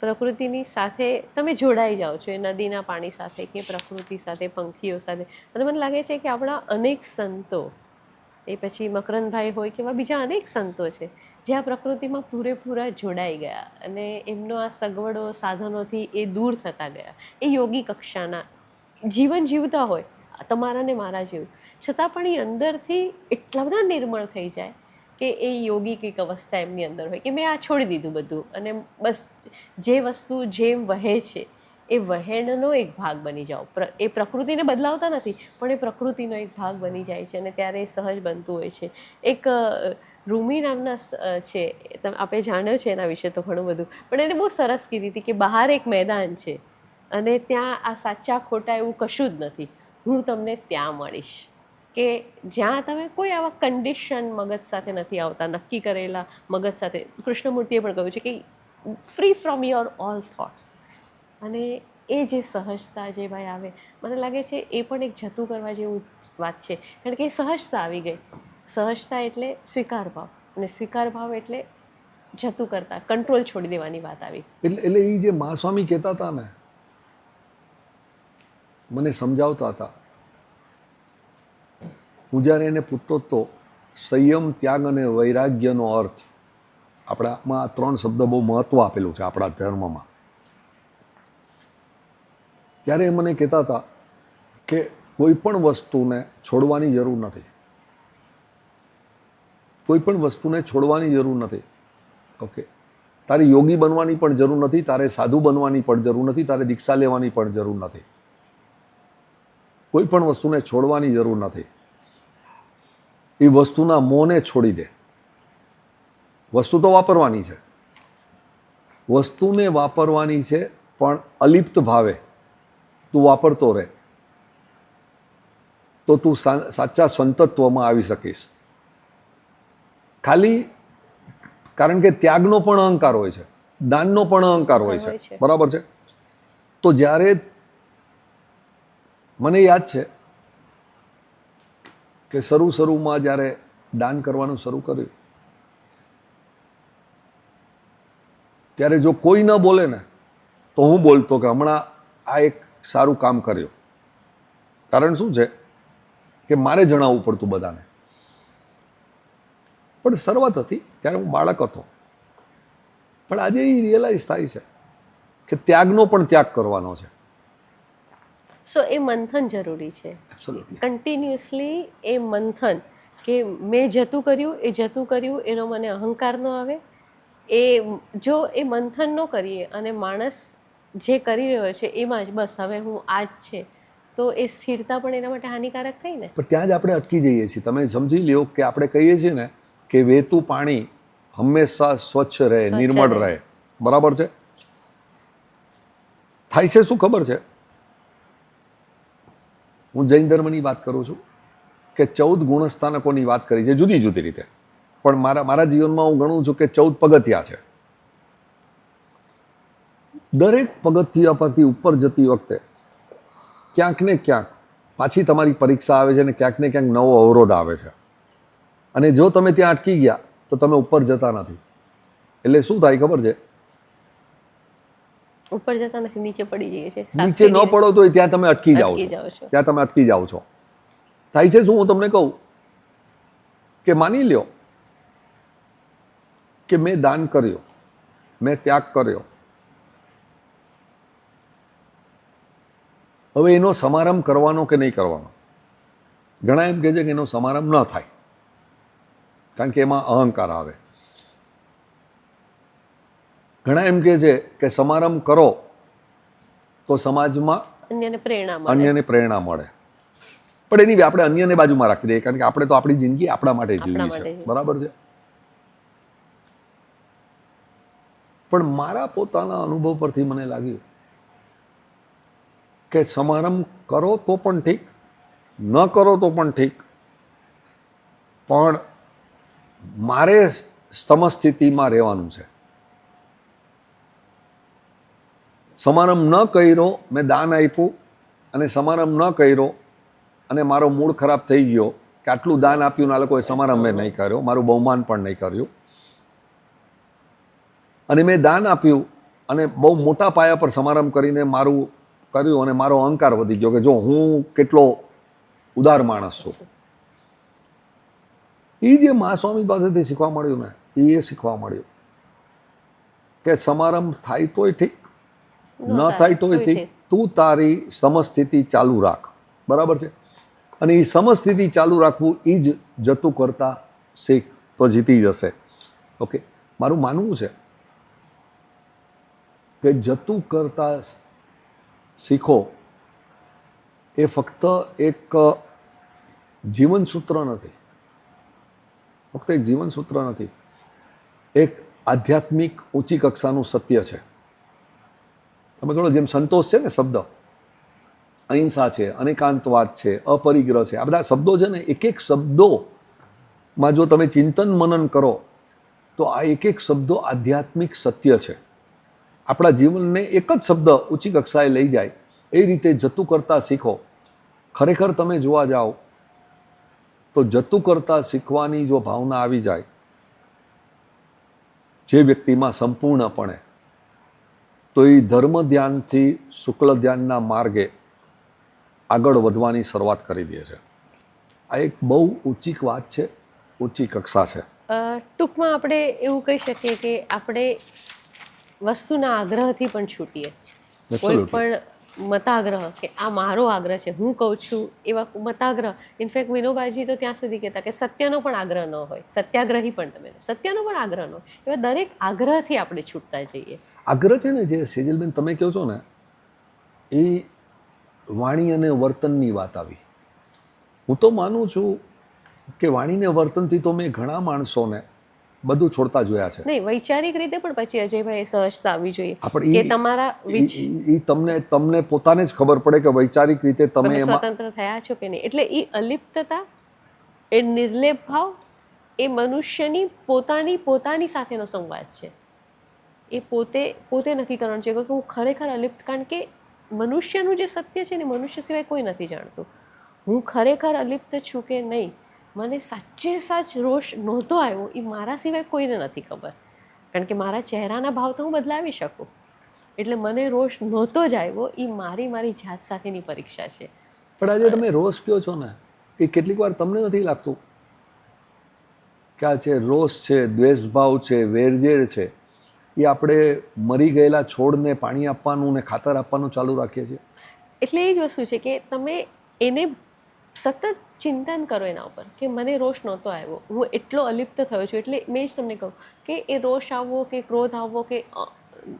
પ્રકૃતિની સાથે તમે જોડાઈ જાઓ છો, એ નદીના પાણી સાથે કે પ્રકૃતિ સાથે, પંખીઓ સાથે. અને મને લાગે છે કે આપણા અનેક સંતો, એ પછી મકરંદભાઈ હોય કે એવા બીજા અનેક સંતો છે જે આ પ્રકૃતિમાં પૂરેપૂરા જોડાઈ ગયા અને એમનો આ સગવડો સાધનોથી એ દૂર થતા ગયા. એ યોગી કક્ષાના જીવન જીવતા હોય તમારા ને મારા જેવું, છતાં પણ એ અંદરથી એટલા બધા નિર્મળ થઈ જાય કે એ યોગી કંઈક અવસ્થા એમની અંદર હોય કે મેં આ છોડી દીધું બધું અને બસ જે વસ્તુ જેમ વહે છે એ વહેણનો એક ભાગ બની જાઓ. એ પ્રકૃતિને બદલાવતા નથી પણ એ પ્રકૃતિનો એક ભાગ બની જાય છે અને ત્યારે એ સહજ બનતું હોય છે. એક રૂમી નામના છે, આપણે જાણ્યો છે એના વિશે તો ઘણું બધું, પણ એને બહુ સરસ કીધી હતી કે બહાર એક મેદાન છે અને ત્યાં આ સાચા ખોટા એવું કશું જ નથી, હું તમને ત્યાં મળીશ. કે જ્યાં તમે કોઈ આવા કન્ડિશન મગજ સાથે નથી આવતા, નક્કી કરેલા મગજ સાથે. કૃષ્ણમૂર્તિએ પણ કહ્યું છે કે free from your all thoughts. અને એ જે સહજતા જે ભાઈ આવે, મને લાગે છે એ પણ એક જતું કરવા જેવું વાત છે. કારણ કે એ સહજતા આવી ગઈ. સહજતા એટલે સ્વીકાર ભાવ, અને સ્વીકાર ભાવ એટલે જતું કરતા, કંટ્રોલ છોડી દેવાની વાત આવી. એટલે એ જે મા સ્વામી કહેતા હતા ને, મને સમજાવતા હતા, હું જ્યારે એને પૂછતો હતો સંયમ, ત્યાગ અને વૈરાગ્યનો અર્થ, આપણામાં આ 3 શબ્દ બહુ મહત્વ આપેલું છે આપણા ધર્મમાં. ત્યારે એ મને કહેતા હતા કે કોઈ પણ વસ્તુને છોડવાની જરૂર નથી. કોઈ પણ વસ્તુને છોડવાની જરૂર નથી. ઓકે, તારે યોગી બનવાની પણ જરૂર નથી, તારે સાધુ બનવાની પણ જરૂર નથી, તારે દીક્ષા લેવાની પણ જરૂર નથી. કોઈ પણ વસ્તુને છોડવાની જરૂર નથી. એ વસ્તુના મોહને છોડી દે. વસ્તુ તો વાપરવાની છે, વસ્તુને વાપરવાની છે, પણ અલિપ્ત ભાવે તું વાપરતો રહે તો તું સાચા સંતત્વમાં આવી શકીશ. ખાલી કારણ કે ત્યાગનો પણ અહંકાર હોય છે, દાનનો પણ અહંકાર હોય છે, બરાબર છે. તો જ્યારે મને યાદ છે કે શરૂમાં જ્યારે દાન કરવાનું શરૂ કર્યું, ત્યારે જો કોઈ ન બોલે ને તો હું બોલતો કે હમણાં આ એક સારું કામ કર્યું. કારણ શું છે કે મારે જણાવવું પડતું બધાને. પણ શરૂઆત હતી ત્યારે હું બાળક હતો. પણ આજે એ રિયલાઇઝ થાય છે કે ત્યાગનો પણ ત્યાગ કરવાનો છે. સો એ મંથન જરૂરી છે. એબ્સોલ્યુટલી. કન્ટિન્યુઅસલી એ મંથન, કે મેં જતું કર્યું એનો મને અહંકાર ન આવે. એ જો એ મંથન ન કરીએ અને માણસ જે કરી રહ્યો છે એમાં જ બસ હવે હું આ જ છે, તો એ સ્થિરતા પણ એના માટે હાનિકારક થઈ ને. પણ ત્યાં જ આપણે અટકી જઈએ છીએ. તમે સમજી લ્યો કે આપણે કહીએ છીએ ને કે વહેતું પાણી હંમેશા સ્વચ્છ રહે, નિર્મળ રહે, બરાબર છે. થાય છે શું ખબર છે, હું જૈન ધર્મની વાત કરું છું કે 14 ગુણસ્થાનકોની વાત કરી છે જુદી જુદી રીતે. પણ મારા જીવનમાં હું ગણું છું કે 14 પગથિયા છે. દરેક પગથિયા પરથી ઉપર જતી વખતે ક્યાંક ને ક્યાંક પાછી તમારી પરીક્ષા આવે છે અને ક્યાંક ને ક્યાંક નવો અવરોધ આવે છે. અને જો તમે ત્યાં અટકી ગયા તો તમે ઉપર જતા નથી. એટલે શું થાય ખબર છે, ઉપર જતા નથી, નીચે પડી જઈએ છે. નીચે ન પડો તો ત્યાં તમે અટકી જાઓ છો, ત્યાં તમે અટકી જાઓ છો. થાય છે શું, હું તમને કહું કે માની લ્યો કે મેં દાન કર્યો, મેં ત્યાગ કર્યો, હવે એનો સમારંભ કરવાનો કે નહીં કરવાનો. ઘણા એમ કહે છે કે એનો સમારંભ ન થાય કારણ કે એમાં અહંકાર આવે. ઘણા એમ કહે છે કે સમારંભ કરો તો સમાજમાં અન્યને પ્રેરણા મળે. પણ એની આપણે અન્યને બાજુમાં રાખી દઈએ કારણ કે આપણે તો આપણી જિંદગી આપણા માટે જીવવી છે, બરાબર છે. પણ મારા પોતાના અનુભવ પરથી મને લાગ્યું કે સમારંભ કરો તો પણ ઠીક, ન કરો તો પણ ઠીક, પણ મારે સમસ્થિતિમાં રહેવાનું છે. સમારંભ ન કર્યો, મેં દાન આપ્યું અને સમારંભ ન કર્યો અને મારો મૂડ ખરાબ થઈ ગયો કે આટલું દાન આપ્યું ને આ લોકોએ સમારંભ મેં નહીં કર્યો, મારું બહુમાન પણ નહીં કર્યું. અને મેં દાન આપ્યું અને બહુ મોટા પાયા પર સમારંભ કરીને મારું કર્યું અને મારો અહંકાર વધી ગયો કે જો હું કેટલો ઉદાર માણસ છું. એ જે મા સ્વામી પાસેથી શીખવા મળ્યું ને, એ શીખવા મળ્યું કે સમારંભ થાય તોય ઠીક, ન થાય તોય ઠીક, તું તારી સમસ્થિતિ ચાલુ રાખ, બરાબર છે. અને એ સમસ્થિતિ ચાલુ રાખવું એ જ જતું કરતા શીખ તો જીતી જશે. ઓકે, મારું માનવું છે કે જતું કરતા શીખો એ ફક્ત એક જીવનસૂત્ર નથી, ફક્ત એક જીવનસૂત્ર નથી, એક આધ્યાત્મિક ઊંચી કક્ષાનું સત્ય છે. તમે ગણો જેમ સંતોષ છે ને શબ્દ, અહિંસા છે, અનેકાંતવાદ છે, અપરિગ્રહ છે, આ બધા શબ્દો છે ને, એક એક શબ્દોમાં જો તમે ચિંતન મનન કરો તો આ એક એક શબ્દો આધ્યાત્મિક સત્ય છે. આપણા જીવનને એક જ શબ્દ ઊંચી કક્ષાએ લઈ જાય એ રીતે જતું કરતાં શીખો. ખરેખર તમે જોવા જાઓ તો જતું કરતાં શીખવાની જો ભાવના આવી જાય જે વ્યક્તિમાં સંપૂર્ણપણે, તો એ ધર્મ ધ્યાનથી શુક્લ ધ્યાનના માર્ગે આગળ વધવાની શરૂઆત કરી દે છે. આ એક બહુ ઊંચી વાત છે, ઊંચી કક્ષા છે. ટૂંકમાં આપણે એવું કહી શકીએ કે આપણે વસ્તુના આગ્રહથી પણ છૂટીએ. કોઈ પણ મતાગ્રહ કે આ મારો આગ્રહ છે, હું કહું છું એવા મતાગ્રહ. ઇનફેક્ટ વિનોબાજી તો ત્યાં સુધી કહેતા કે સત્યનો પણ આગ્રહ ન હોય, સત્યાગ્રહી પણ તમે, સત્યનો પણ આગ્રહ ન હોય, એવા દરેક આગ્રહથી આપણે છૂટતા જઈએ. આગ્રહ છે ને, જે સેજલબેન તમે કહો છો ને, એ વાણી અને વર્તનની વાત આવી. હું તો માનું છું કે વાણીને વર્તનથી તો મેં ઘણા માણસોને બધું છોડતા જોયા છે. નહીં, વૈચારિક રીતે પણ પછી અજયભાઈ સહજતા આવવી જોઈએ આપણે કે તમારા તમને પોતાને જ ખબર પડે કે વૈચારિક રીતે તમે એમાં સ્વતંત્ર થયા છો કે નહીં. એટલે એ અલિપ્તતા, એ નિર્લેપ ભાવ, એ મનુષ્યની પોતાની સાથેનો સંવાદ છે. એ પોતે નક્કી કરવાનું છે કે હું ખરેખર અલિપ્ત, કારણ કે મનુષ્યનું જે સત્ય છે ને, મનુષ્ય સિવાય કોઈ નથી જાણતું. હું ખરેખર અલિપ્ત છું કે નહીં, મને સાચે સાચ રોષ નહોતો આવ્યો, એ મારા સિવાય કોઈને નથી ખબર. કારણ કે મારા ચહેરાના ભાવ તો હું બદલાવી શકું. એટલે મને રોષ નહોતો જ આવ્યો, એ મારી જાત સાથેની પરીક્ષા છે. પણ આજે તમે રોષ કહો છો ને, એ કેટલીક વાર તમને નથી લાગતું કે આ છે રોષ છે, દ્વેષભાવ છે, વેરઝેર છે, એ આપણે મરી ગયેલા છોડને પાણી આપવાનું ને ખાતર આપવાનું ચાલુ રાખીએ છીએ. એટલે એ જ વસ્તુ છે કે તમે એને સતત ચિંતન કરો એના ઉપર કે મને રોષ નહોતો આવ્યો, હું એટલો અલિપ્ત થયો છું. એટલે મેં જ તમને કહું કે એ રોષ આવવો કે ક્રોધ આવવો કે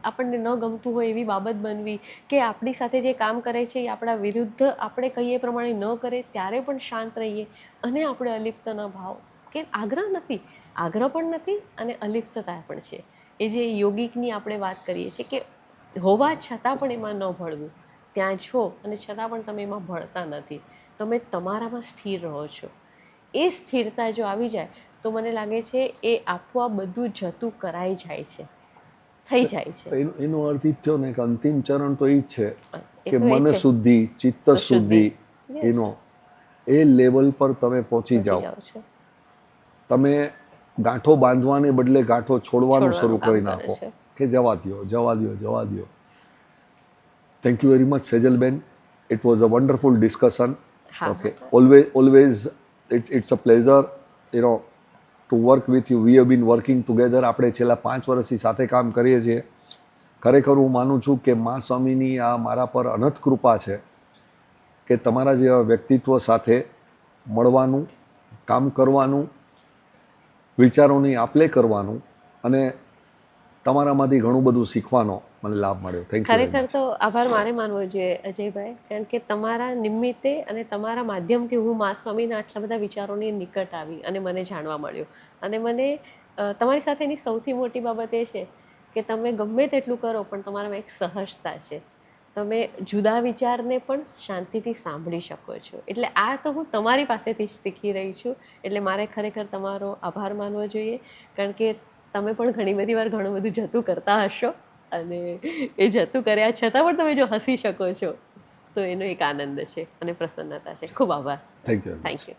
આપણને ન ગમતું હોય એવી બાબત બનવી કે આપણી સાથે જે કામ કરે છે એ આપણા વિરુદ્ધ આપણે કહીએ પ્રમાણે ન કરે ત્યારે પણ શાંત રહીએ અને આપણે અલિપ્તના ભાવ કે આગ્રહ નથી, આગ્રહ પણ નથી અને અલિપ્તતા પણ છે. એ જે યોગિકની આપણે વાત કરીએ છીએ કે હોવા છતાં પણ એમાં ન ભળવું. ત્યાં છો અને છતાં પણ તમે એમાં ભળતા નથી, તમે તમારામાં સ્થિર રહો છો. એ સ્થિરતા જો આવી જાય તો મને લાગે છે એ આપવા બધું જતું કરાઈ જાય છે, થઈ જાય છે. એનો અર્થ એ થયો ને કે અંતિમ ચરણ તો એ જ છે એ કે તો એ મન છે. શુદ્ધિ, ચિત્ત શુદ્ધિ, Yes. એનો એ લેવલ પર તમે પહોંચી જાઓ. છો. તમે ગાંઠો બાંધવાને બદલે ગાંઠો છોડવાનું શરૂ કરી કામ કરે નાખો છે. કે જવા દ્યો, જવા દ્યો, જવા દ્યો. થેન્ક યુ વેરી મચ સેજલબેન. It was a wonderful discussion. હા. Okay, always it's a pleasure to work with you. We have been working together. આપણે છેલ્લા 5 વર્ષથી સાથે કામ કરીએ છીએ. ખરેખર હું માનું છું કે મા સ્વામીની આ મારા પર અનંત કૃપા છે કે તમારા જેવા વ્યક્તિત્વ સાથે મળવાનું, કામ કરવાનું, વિચારોની આપ-લે કરવાનું અને તમારામાંથી ઘણું બધું શીખવાનો મને લાભ મળ્યો. Thank you. ખરેખર તો આભાર મારે માનવો જોઈએ અજયભાઈ, કારણ કે તમારા નિમિત્તે અને તમારા માધ્યમથી હું મા સ્વામીના આટલા બધા વિચારોની નિકટ આવી અને મને જાણવા મળ્યું. અને મને તમારી સાથેની સૌથી મોટી બાબત એ છે કે તમે ગમે તેટલું કરો પણ તમારામાં એક સહજતા છે. તમે જુદા વિચારને પણ શાંતિથી સાંભળી શકો છો. એટલે આ તો હું તમારી પાસેથી જ શીખી રહી છું. એટલે મારે ખરેખર તમારો આભાર માનવો જોઈએ, કારણ કે તમે પણ ઘણી બધી વાર ઘણું બધું જતું કરતા હશો અને એ જતું કર્યા છતાં પણ તમે જો હસી શકો છો તો એનો એક આનંદ છે અને પ્રસન્નતા છે. ખૂબ આભાર. Thank you. Thank you.